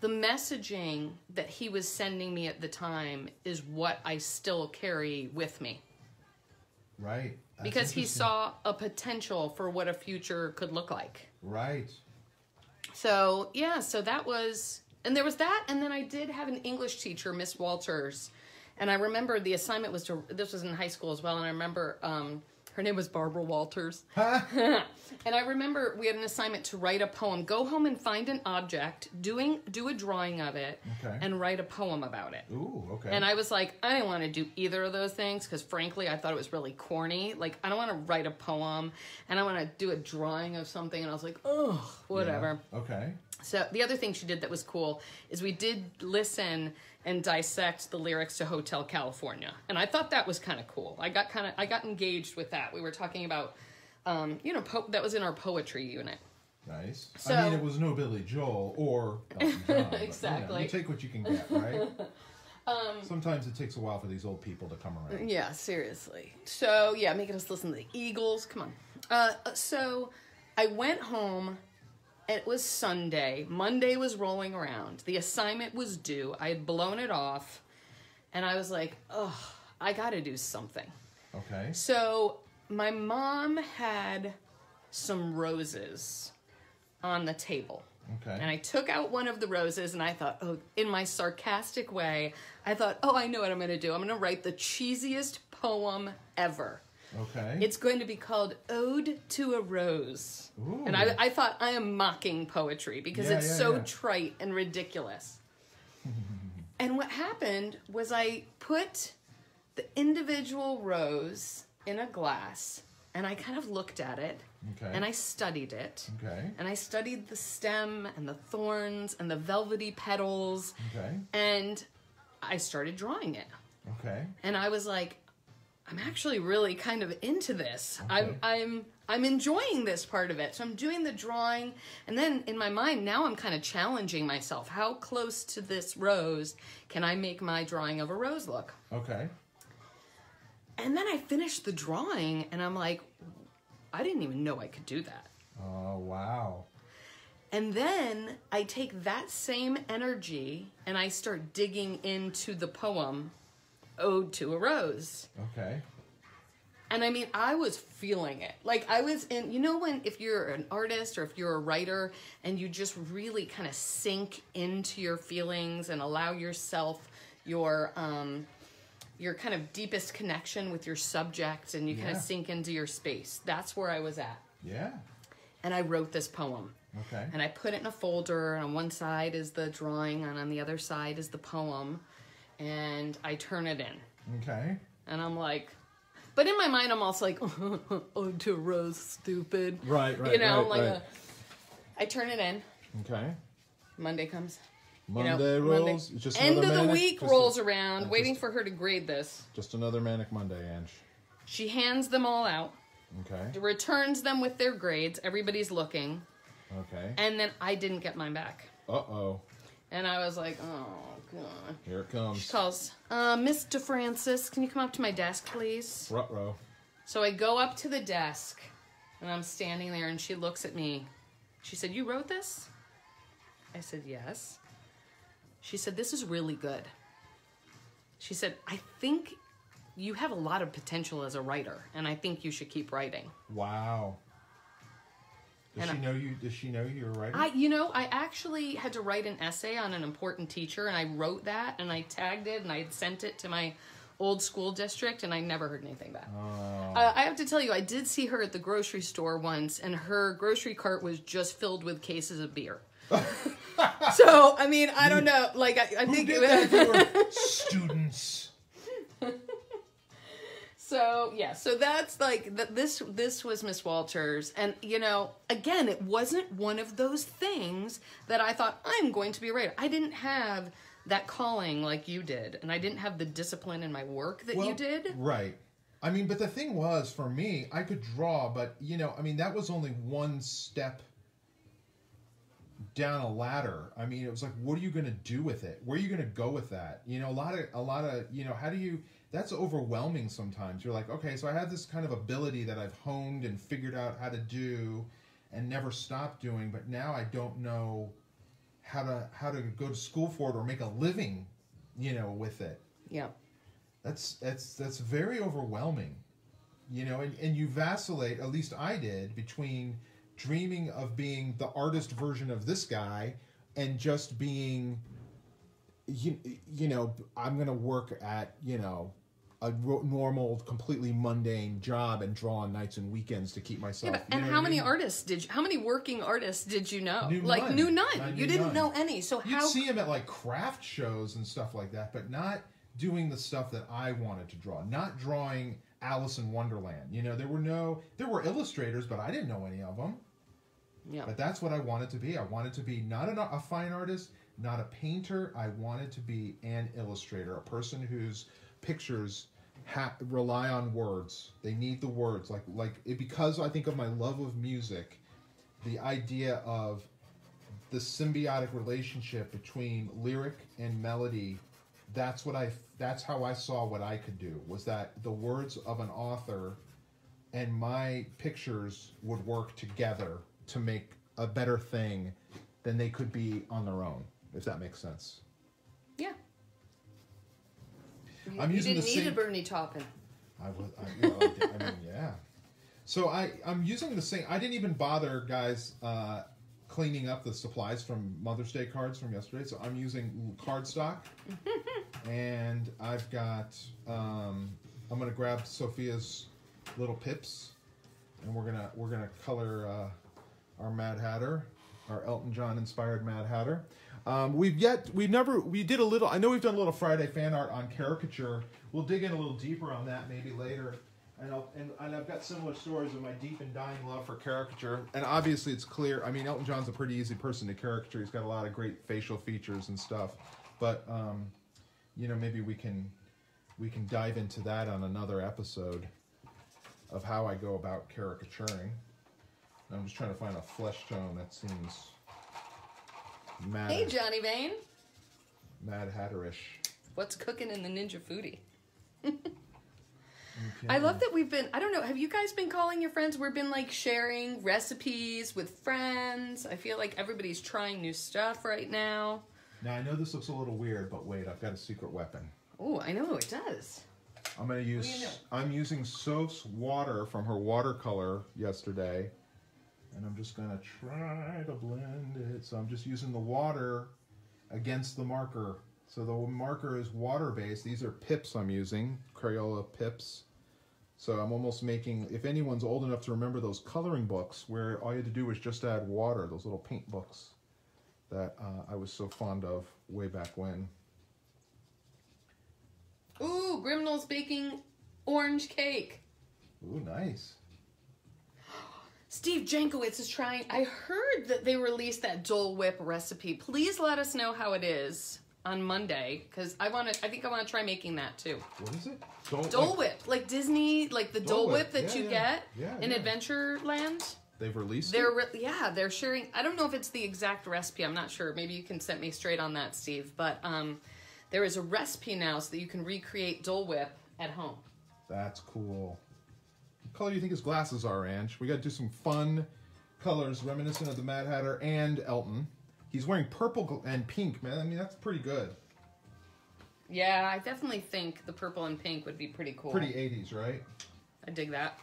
the messaging that he was sending me at the time is what I still carry with me. Right. That's because he saw a potential for what a future could look like. Right. So, yeah, so that was, and there was that, and then I did have an English teacher, Miss Walters, and I remember the assignment was this was in high school as well, and I remember her name was Barbara Walters. And I remember we had an assignment to write a poem. Go home and find an object, do a drawing of it, and write a poem about it. Ooh, okay. And I was like, I didn't want to do either of those things because, frankly, I thought it was really corny. Like, I don't want to write a poem, and I want to do a drawing of something. And I was like, oh, whatever. Yeah. Okay. So the other thing she did that was cool is we did listen and dissect the lyrics to Hotel California. And I thought that was kind of cool. I got engaged with that. We were talking about, that was in our poetry unit. Nice. So, I mean, it was no Billy Joel or Elton John. Exactly. But, you take what you can get, right? Sometimes it takes a while for these old people to come around. Yeah, seriously. So, yeah, making us listen to the Eagles. Come on. So I went home. It was Sunday. Monday was rolling around. The assignment was due. I had blown it off. And I was like, oh, I got to do something. Okay. So my mom had some roses on the table. Okay. And I took out one of the roses and I thought, in my sarcastic way, I thought, I know what I'm going to do. I'm going to write the cheesiest poem ever. Okay. It's going to be called Ode to a Rose. Ooh. And I thought I am mocking poetry because it's so trite and ridiculous. And what happened was I put the individual rose in a glass and I kind of looked at it and I studied it. Okay. And I studied the stem and the thorns and the velvety petals. Okay. And I started drawing it. Okay. And I was like, I'm actually really kind of into this. Okay. I'm enjoying this part of it. So I'm doing the drawing, and then in my mind now I'm kind of challenging myself. How close to this rose can I make my drawing of a rose look? Okay. And then I finished the drawing, and I'm like, I didn't even know I could do that. Oh, wow. And then I take that same energy and I start digging into the poem, Ode to a Rose. Okay. And I mean, I was feeling it. Like I was in, when, if you're an artist or if you're a writer and you just really kind of sink into your feelings and allow yourself your kind of deepest connection with your subject and you kind of sink into your space. That's where I was at. Yeah. And I wrote this poem. Okay. And I put it in a folder, and on one side is the drawing, and on the other side is the poem, and I turn it in. Okay. And I'm like, but in my mind, I'm also like, oh, to Rose, stupid. Right. I'm like, I turn it in. Okay. Monday comes. Monday rolls. Monday. Just End of the manic, week rolls around, waiting for her to grade this. Just another manic Monday, Ange. She hands them all out. Okay. Returns them with their grades. Everybody's looking. Okay. And then I didn't get mine back. Uh-oh. And I was like, oh, God. Here it comes. She calls, Mr. Francis, can you come up to my desk, please? Ruh-roh. So I go up to the desk, and I'm standing there, and she looks at me. She said, you wrote this? I said, yes. She said, this is really good. She said, I think you have a lot of potential as a writer, and I think you should keep writing. Wow. Does she know you were writing? I actually had to write an essay on an important teacher, and I wrote that, and I tagged it, and I sent it to my old school district, and I never heard anything back. Oh. I have to tell you, I did see her at the grocery store once, and her grocery cart was just filled with cases of beer. So, I mean, I don't know. Like, I think did that to her? Students. So, yeah, so that's like, this was Miss Walters. And, again, it wasn't one of those things that I thought, I'm going to be a writer. I didn't have that calling like you did. And I didn't have the discipline in my work that you did. Right. I mean, but the thing was, for me, I could draw, but, that was only one step down a ladder. I mean, it was like, what are you going to do with it? Where are you going to go with that? A lot of, how do you... That's overwhelming sometimes. You're like, okay, so I have this kind of ability that I've honed and figured out how to do and never stopped doing, but now I don't know how to go to school for it or make a living, with it. Yeah. That's very overwhelming. And you vacillate, at least I did, between dreaming of being the artist version of this guy and just being I'm going to work at, a normal, completely mundane job and draw on nights and weekends to keep myself. Yeah, and how many how many working artists did you know? Knew none. You didn't know any. So You'd see them at like craft shows and stuff like that, but not doing the stuff that I wanted to draw. Not drawing Alice in Wonderland. There were illustrators, but I didn't know any of them. Yeah. But that's what I wanted to be. I wanted to be not a fine artist, not a painter. I wanted to be an illustrator, a person whose pictures rely on words. They need the words. Because I think of my love of music, the idea of the symbiotic relationship between lyric and melody, that's how I saw what I could do, was that the words of an author and my pictures would work together to make a better thing than they could be on their own, if that makes sense. Yeah. You didn't need a Bernie Taupin. Yeah. So I'm using the same. I didn't even bother, guys, cleaning up the supplies from Mother's Day cards from yesterday. So I'm using cardstock, and I've got. I'm gonna grab Sophia's little pips, and we're gonna color our Mad Hatter, our Elton John inspired Mad Hatter. We did a little. I know we've done a little Friday fan art on caricature. We'll dig in a little deeper on that maybe later. And I've got similar stories of my deep and dying love for caricature. And obviously it's clear. I mean, Elton John's a pretty easy person to caricature. He's got a lot of great facial features and stuff. But maybe we can dive into that on another episode of how I go about caricaturing. I'm just trying to find a flesh tone that seems mad. Hey, Johnny Vane. Mad Hatterish. What's cooking in the Ninja Foodie? Okay. I love that we've been, I don't know, have you guys been calling your friends? We've been like sharing recipes with friends. I feel like everybody's trying new stuff right now. Now, I know this looks a little weird, but wait, I've got a secret weapon. Oh, I know, it does. I'm going to use, What do you know? I'm using Soph's water from her watercolor yesterday. And I'm just going to try to blend it. So I'm just using the water against the marker. So the marker is water-based. These are pips I'm using, Crayola pips. So I'm almost making, if anyone's old enough to remember those coloring books where all you had to do was just add water, those little paint books that I was so fond of way back when. Ooh, Grimnell's baking orange cake. Ooh, nice. Steve Jankowitz is trying. I heard that they released that Dole Whip recipe. Please let us know how it is on Monday, because I think I want to try making that too. What is it? Dole Whip, like Disney, like the Dole Whip that you get in yeah. Adventureland. They've released it? They're sharing. I don't know if it's the exact recipe. I'm not sure. Maybe you can set me straight on that, Steve. But there is a recipe now so that you can recreate Dole Whip at home. That's cool. What color do you think his glasses are, Ange? We got to do some fun colors reminiscent of the Mad Hatter and Elton. He's wearing purple and pink, man. I mean, that's pretty good. Yeah, I definitely think the purple and pink would be pretty cool. Pretty 80s, right? I dig that.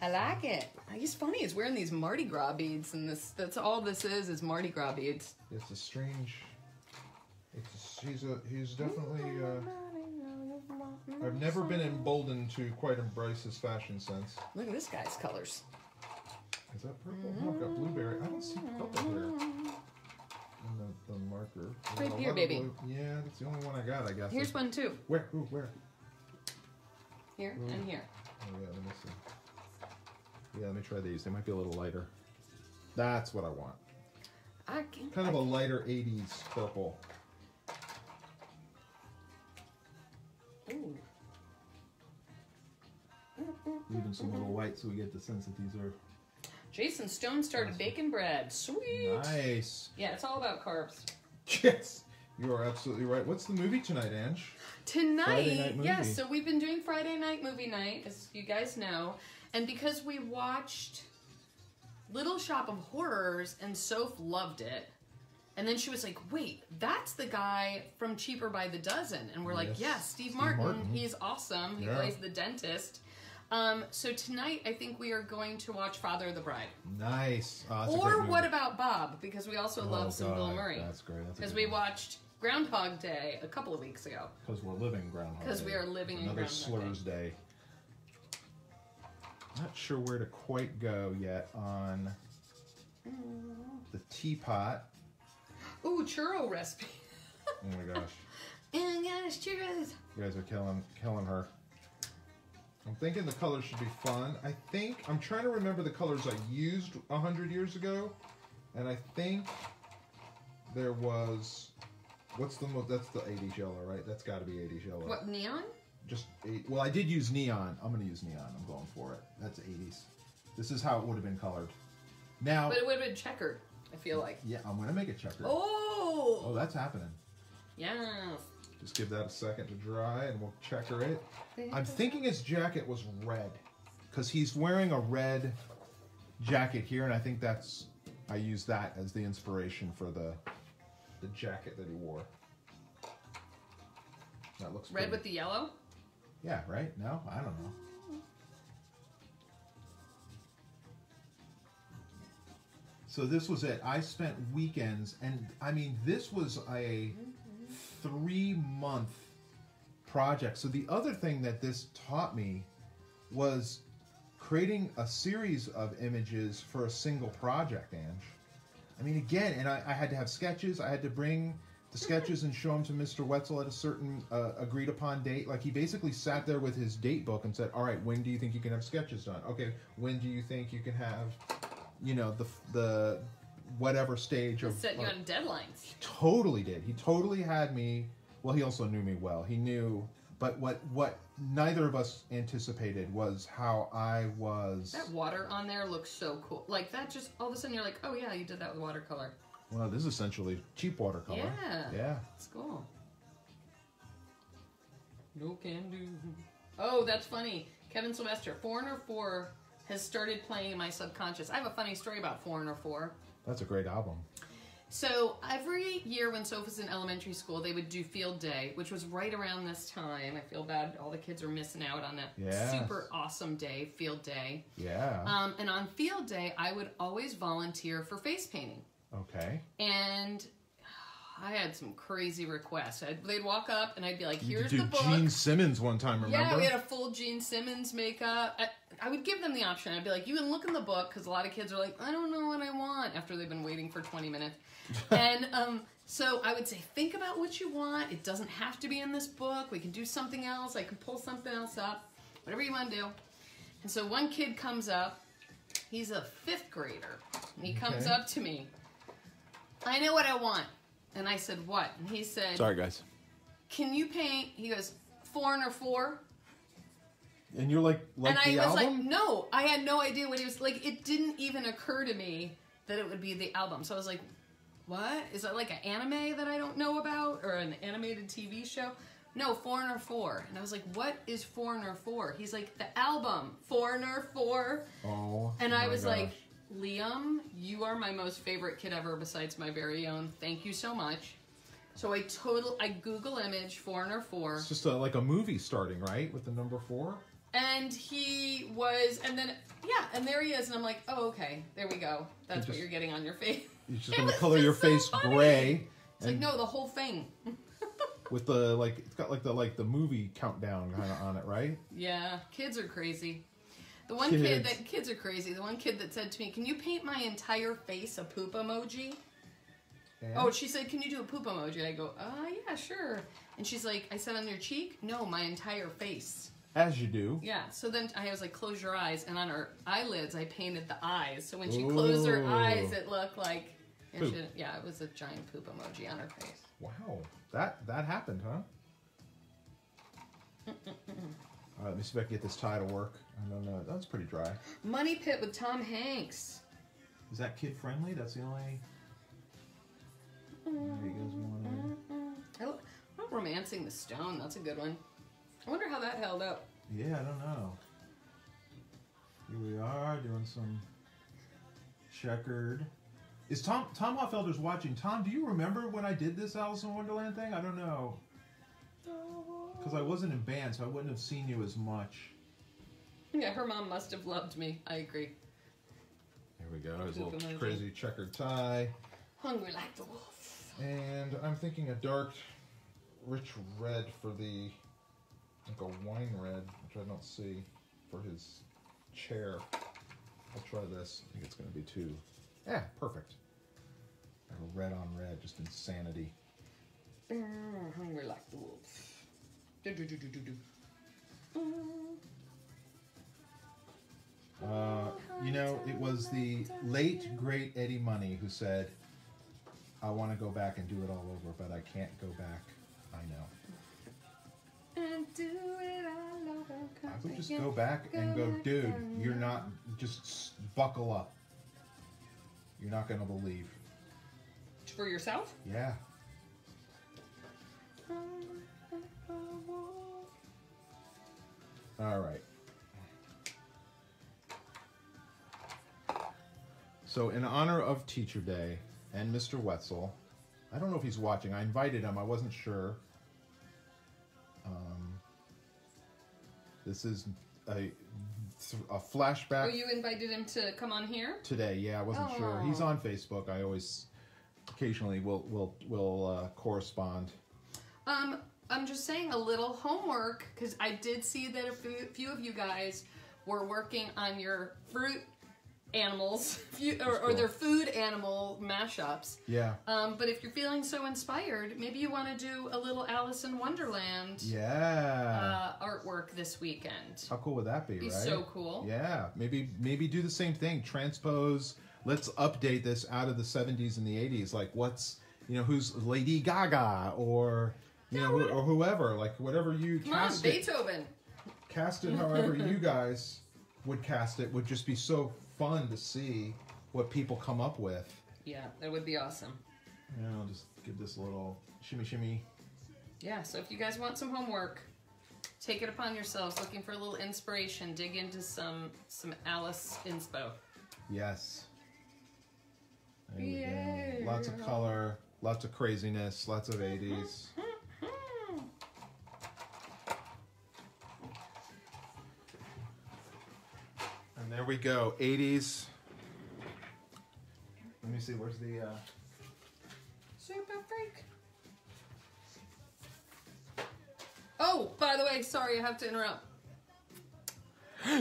I like it. He's funny. He's wearing these Mardi Gras beads, and that's all this is Mardi Gras beads. It's a strange... He's definitely... I've never been emboldened to quite embrace his fashion sense. Look at this guy's colors. Is that purple? No, I've got blueberry. I don't see purple here. And the marker. Right here, baby. Yeah, that's the only one I got, I guess. Here's one, too. Where? Ooh, where? Here and here. Oh, yeah, let me see. Yeah, let me try these. They might be a little lighter. That's what I want. Kind of a lighter 80s purple. Ooh. Even some little white so we get the sense that these are... Jason Stone started baking bread. Sweet. Nice. Yeah, it's all about carbs. Yes, you are absolutely right. What's the movie tonight, Ange? Friday night movie. Yes, so we've been doing Friday night movie night, as you guys know. And because we watched Little Shop of Horrors and Soph loved it, and then she was like, wait, that's the guy from Cheaper by the Dozen. And we're like, yes, Steve Martin. He's awesome. He plays the dentist. So tonight, I think we are going to watch Father of the Bride. Nice. Or What About Bob? Because we also love some Bill Murray. That's great. Because we watched Groundhog Day a couple of weeks ago. Because we're living Groundhog Day. Because we are living in Another Groundhog Slurs Day. Not sure where to quite go yet on the teapot. Ooh, churro recipe. Oh my gosh. Oh my gosh, churros. You guys are killing her. I'm thinking the colors should be fun. I'm trying to remember the colors I used 100 years ago. And I think there was, that's the 80s yellow, right? That's got to be 80s yellow. What, neon? Well, I did use neon. I'm going to use neon. I'm going for it. That's 80s. This is how it would have been colored. Now, But it would have been checkered, I feel like. Yeah, I'm going to make it checkered. Oh! Oh, that's happening. Yes. Just give that a second to dry and we'll checker it. I'm thinking his jacket was red because he's wearing a red jacket here, and I think I use that as the inspiration for the jacket that he wore. That looks Red pretty. with the yellow? Yeah, right? No? I don't know. So this was it. I spent weekends, and I mean, this was a 3-month project. So the other thing that this taught me was creating a series of images for a single project, Ange. I mean, again, and I had to have sketches. I had to bring the sketches and show them to Mr. Wetzel at a certain agreed upon date. Like, he basically sat there with his date book and said, all right, when do you think you can have sketches done? Okay, when do you think you can have, you know, the whatever stage of... Set you on deadlines. He totally did. He totally had me... Well, he also knew me well. He knew... But what neither of us anticipated was how I was... That water on there looks so cool. Like, that just... All of a sudden, you're like, oh, yeah, you did that with watercolor. Well, this is essentially cheap watercolor. Yeah. Yeah. It's cool. No can do. Oh, that's funny. Kevin Sylvester, Foreigner 4 has started playing in my subconscious. I have a funny story about Foreigner 4. That's a great album. So every year when Soph was in elementary school, they would do field day, which was right around this time. I feel bad. All the kids are missing out on that super awesome day, field day. Yeah. And on field day, I would always volunteer for face painting. Okay. And I had some crazy requests. They'd walk up and I'd be like, here's you the book. Gene Simmons one time, remember? Yeah, we had a full Gene Simmons makeup. I would give them the option. I'd be like, you can look in the book, because a lot of kids are like, I don't know what I want, after they've been waiting for 20 minutes. And so I would say, think about what you want. It doesn't have to be in this book. We can do something else. I can pull something else up. Whatever you want to do. And so one kid comes up. He's a 5th grader. And he comes up to me. I know what I want. And I said, what? And he said, sorry, guys. Can you paint? He goes, Foreigner 4. And you're like and I the was album? like, no, I had no idea what he was like. It didn't even occur to me that it would be the album. So I was like, what? Is that like an anime that I don't know about, or an animated TV show? No, Foreigner 4. And I was like, what is Foreigner 4? He's like, the album, Foreigner 4. Oh. And I was like, Liam, you are my most favorite kid ever besides my very own. Thank you so much. So I Google image Foreigner 4. It's just like a movie starting, right? With the number 4? And he was, and then, yeah, and there he is, and I'm like, oh, okay, there we go. That's what you're getting on your face. You're just going to color your face gray. It's like, no, the whole thing. With the, like, it's got like the movie countdown kind of on it, right? Yeah, kids are crazy. The one kids are crazy. The one kid that said to me, can you paint my entire face a poop emoji? And? Oh, she said, can you do a poop emoji? I go, yeah, sure. And she's like, I said on your cheek? No, my entire face. As you do. Yeah, so then I was like, close your eyes. And on her eyelids, I painted the eyes. So when she closed her eyes, it looked like... yeah, it was a giant poop emoji on her face. Wow. That happened, huh? All right, let me see if I can get this tie to work. I don't know. That's pretty dry. Money Pit with Tom Hanks. Is that kid friendly? That's the only... There you guys want Romancing the Stone. That's a good one. I wonder how that held up. Yeah, I don't know. Here we are doing some checkered. Is Tom Hoffelder's watching? Tom, do you remember when I did this Alice in Wonderland thing? I don't know. Because I wasn't in band, so I wouldn't have seen you as much. Yeah, her mom must have loved me. I agree. Here we go. His little crazy checkered tie. Hungry like the wolf. And I'm thinking a dark, rich red for the, like a wine red, which I don't see, for his chair. I'll try this. I think it's going to be too. Yeah, perfect. Red on red, just insanity. Hungry like the wolf. You know, it was the late, great Eddie Money who said, I want to go back and do it all over, but I can't go back. I know. And do it all over. I would just go back and go, dude, you're not, just buckle up. You're not going to believe. For yourself? Yeah. All right. So in honor of Teacher Day and Mr. Wetzel, I don't know if he's watching. I invited him. I wasn't sure. This is a flashback. Oh, you invited him to come on here? Today, yeah, I wasn't sure. He's on Facebook. I always, occasionally, will correspond. I'm just saying a little homework, because I did see that a few of you guys were working on your fruit animals, or their food animal mashups. Yeah. But if you're feeling so inspired, maybe you want to do a little Alice in Wonderland artwork this weekend. How cool would that be, right? So cool. Yeah. Maybe do the same thing. Transpose. Let's update this out of the 70s and the 80s. Like who's Lady Gaga or or whoever. Like whatever you cast it. Beethoven. Cast it however you guys would cast it would just be so fun to see what people come up with. Yeah, that would be awesome. Yeah, I'll just give this a little shimmy shimmy. Yeah, so if you guys want some homework, take it upon yourselves, looking for a little inspiration, dig into some Alice inspo. Yes. There we go. Lots of color, lots of craziness, lots of 80s. And there we go, 80s. Let me see, where's the... Super freak. Oh, by the way, sorry, I have to interrupt.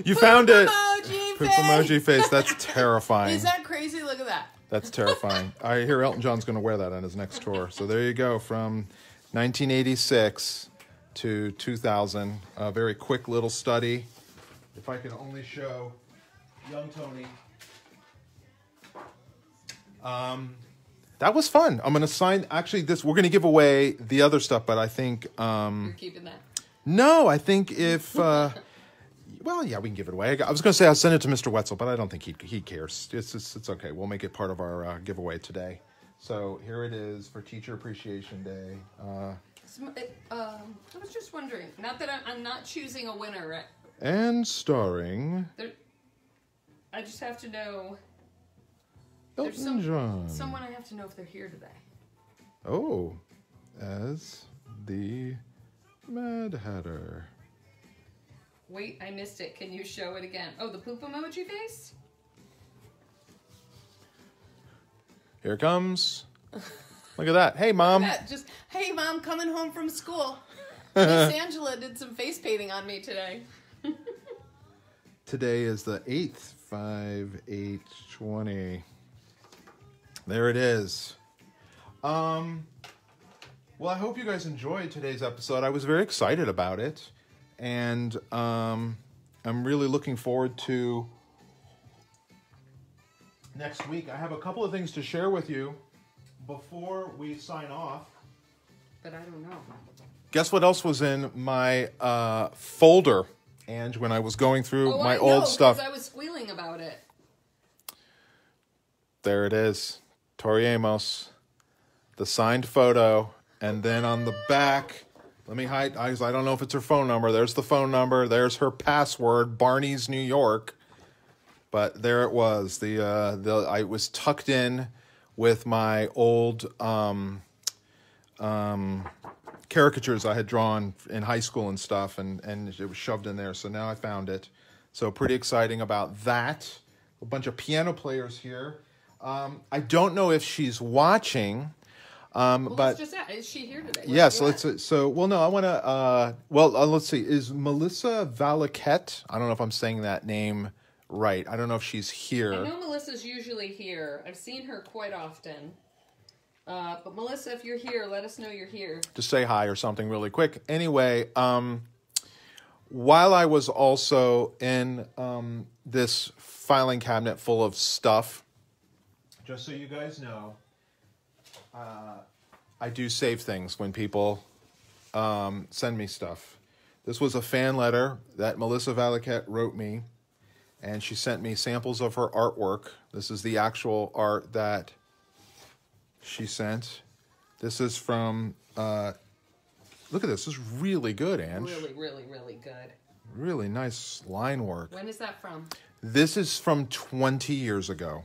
You found it! Emoji Poop face! emoji face, that's terrifying. Is that crazy? Look at that. That's terrifying. I hear Elton John's going to wear that on his next tour. So there you go, from 1986 to 2000. A very quick little study. If I could only show young Tony. That was fun. I'm going to sign, actually, this, we're going to give away the other stuff, but I think... You're keeping that? No, I think if... well, yeah, we can give it away. I was going to say I'll send it to Mr. Wetzel, but I don't think he cares. It's okay. We'll make it part of our giveaway today. So here it is for Teacher Appreciation Day. I was just wondering, not that I'm not choosing a winner, right? And starring... I just have to know... Elton John. Someone I have to know if they're here today. Oh, as the Mad Hatter. Wait, I missed it. Can you show it again? Oh, the poop emoji face? Here it comes. Look at that. Hey, Mom. Just, hey, Mom, coming home from school. Miss Angela did some face painting on me today. Today is the 8th, 5/8/20. There it is. Well, I hope you guys enjoyed today's episode. I was very excited about it. And I'm really looking forward to next week. I have a couple of things to share with you before we sign off. But I don't know. Guess what else was in my folder, Ange, when I was going through my old stuff? I was squealing about it. There it is. Tori Amos. The signed photo. And then on the back... Let me hide. I don't know if it's her phone number. There's the phone number. There's her password, Barney's New York. But there it was. I was tucked in with my old caricatures I had drawn in high school and stuff, and it was shoved in there. So now I found it. So pretty exciting about that. A bunch of piano players here. I don't know if she's watching. Well, but let's just ask, is she here today? Yes, let's. Well, no, I want to. Let's see. Is Melissa Valaquette? I don't know if I'm saying that name right. I don't know if she's here. I know Melissa's usually here. I've seen her quite often. But Melissa, if you're here, let us know you're here. Just say hi or something really quick. Anyway, while I was also in this filing cabinet full of stuff, just so you guys know. I do save things when people send me stuff. This was a fan letter that Melissa Valaquette wrote me, and she sent me samples of her artwork. This is the actual art that she sent. This is from, look at this. This is really good, Ange. Really, really, really good. Really nice line work. When is that from? This is from 20 years ago.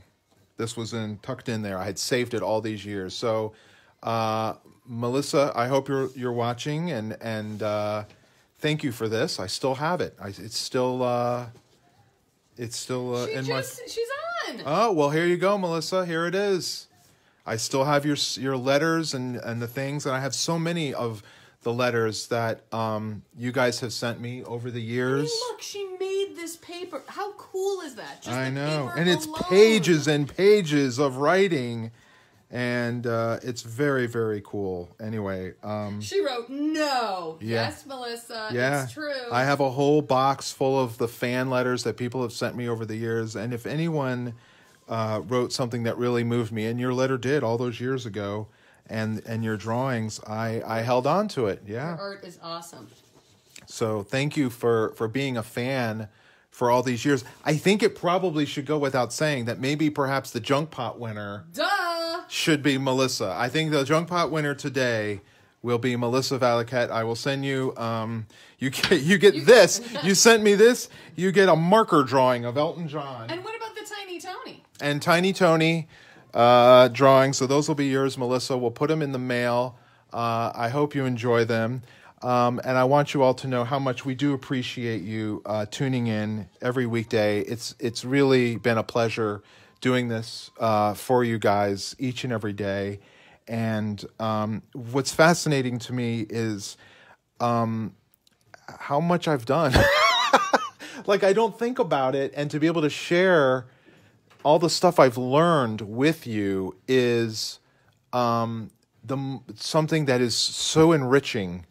This was tucked in there. I had saved it all these years. So, Melissa, I hope you're watching, and thank you for this. I still have it. It's still in my. She's on. Oh well, here you go, Melissa. Here it is. I still have your letters and the things, and I have so many of the letters that you guys have sent me over the years. Hey, look, she made this paper. How cool is that? Just I know, paper and it's alone. pages and pages of writing, and it's very, very cool. Anyway, she wrote no. Yeah. Yes, Melissa. Yeah, it's true. I have a whole box full of the fan letters that people have sent me over the years, and if anyone wrote something that really moved me, and your letter did all those years ago, and your drawings, I held on to it. Yeah, your art is awesome. So thank you for being a fan for all these years. I think it probably should go without saying that maybe perhaps the Junk Pot winner Duh! should be Melissa. I think the Junk Pot winner today will be Melissa Valaket. I will send you, you get this. You sent me this. You get a marker drawing of Elton John. And what about the Tiny Tony? And Tiny Tony drawings. So those will be yours, Melissa. We'll put them in the mail. I hope you enjoy them. And I want you all to know how much we do appreciate you tuning in every weekday. It's really been a pleasure doing this for you guys each and every day. And what's fascinating to me is how much I've done. Like, I don't think about it, and to be able to share all the stuff I've learned with you is something that is so enriching,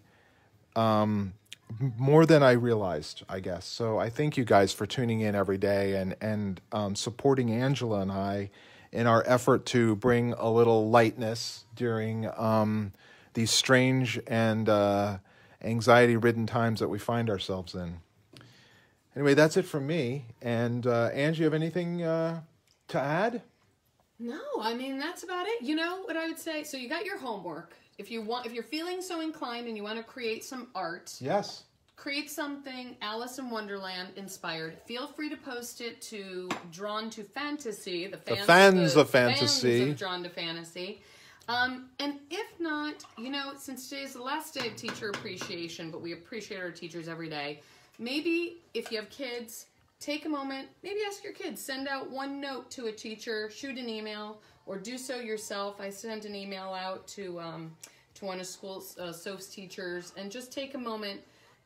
more than I realized, I guess. So I thank you guys for tuning in every day and supporting Angela and I in our effort to bring a little lightness during these strange and anxiety-ridden times that we find ourselves in. Anyway, that's it from me. And Angie, you have anything to add? No, I mean, that's about it. You know what I would say? So you got your homework. If you're feeling so inclined and you want to create some art, Yes. create something Alice in Wonderland inspired. Feel free to post it to Drawn to Fantasy, the fans of fantasy. Fans of Drawn to Fantasy. And if not, you know, since today's the last day of teacher appreciation, but we appreciate our teachers every day, maybe if you have kids, take a moment, maybe ask your kids, send out one note to a teacher, shoot an email, or do so yourself. I sent an email out to one of Soph's teachers, and just take a moment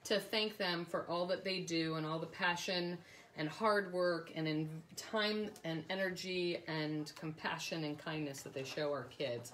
to thank them for all that they do and all the passion and hard work and in time and energy and compassion and kindness that they show our kids.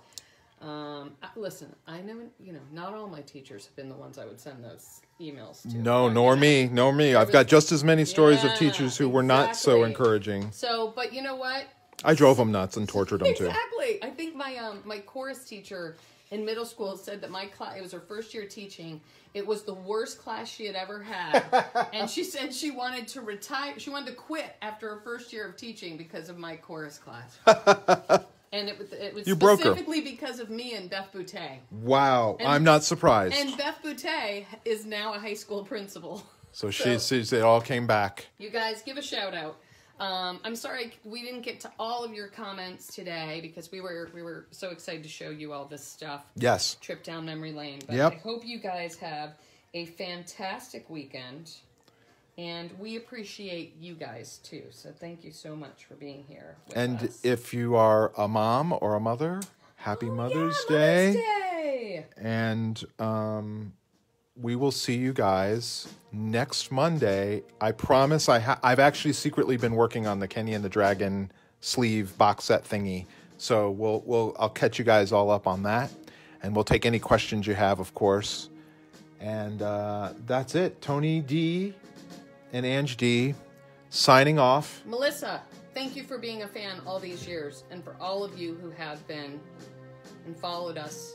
Listen, I know, you know, not all my teachers have been the ones I would send those emails to. No, nor me. I've got just as many stories of teachers who were not so encouraging. So, but you know what? I drove them nuts and tortured them too. Exactly. I think my chorus teacher in middle school said that my class, it was her first year teaching, it was the worst class she had ever had. And she said she wanted to retire, she wanted to quit after her first year of teaching because of my chorus class. And it was specifically because of me and Beth Boutte. Wow, I'm not surprised. And Beth Boutte is now a high school principal. So it all came back. You guys, give a shout out. I'm sorry we didn't get to all of your comments today because we were so excited to show you all this stuff. Yes. Trip down memory lane. But yep. I hope you guys have a fantastic weekend. And we appreciate you guys too. So thank you so much for being here with us. If you are a mom or a mother, happy Mother's Day. Mother's Day. And we will see you guys next Monday. I promise I've actually secretly been working on the Kenny and the Dragon sleeve box set thingy. So I'll catch you guys all up on that. And we'll take any questions you have, of course. And that's it. Tony D and Ange D signing off. Melissa, thank you for being a fan all these years, and for all of you who have been and followed us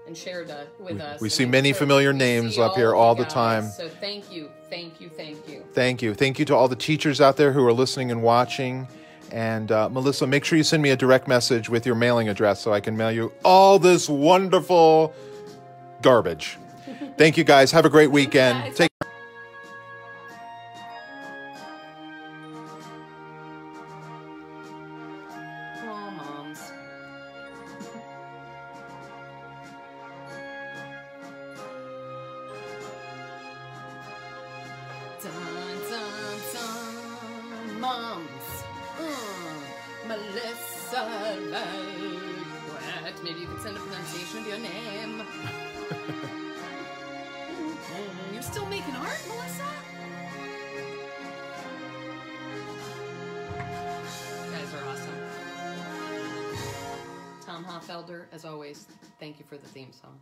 and shared with us. We see many familiar names up here all the time. So thank you, thank you, thank you. Thank you. Thank you to all the teachers out there who are listening and watching. And Melissa, make sure you send me a direct message with your mailing address so I can mail you all this wonderful garbage. Thank you, guys. Have a great weekend. Take Moms. Melissa Valaket. Maybe you can send a pronunciation of your name. You're still making art, Melissa? You guys are awesome. Tom Hoffelder, as always, thank you for the theme song.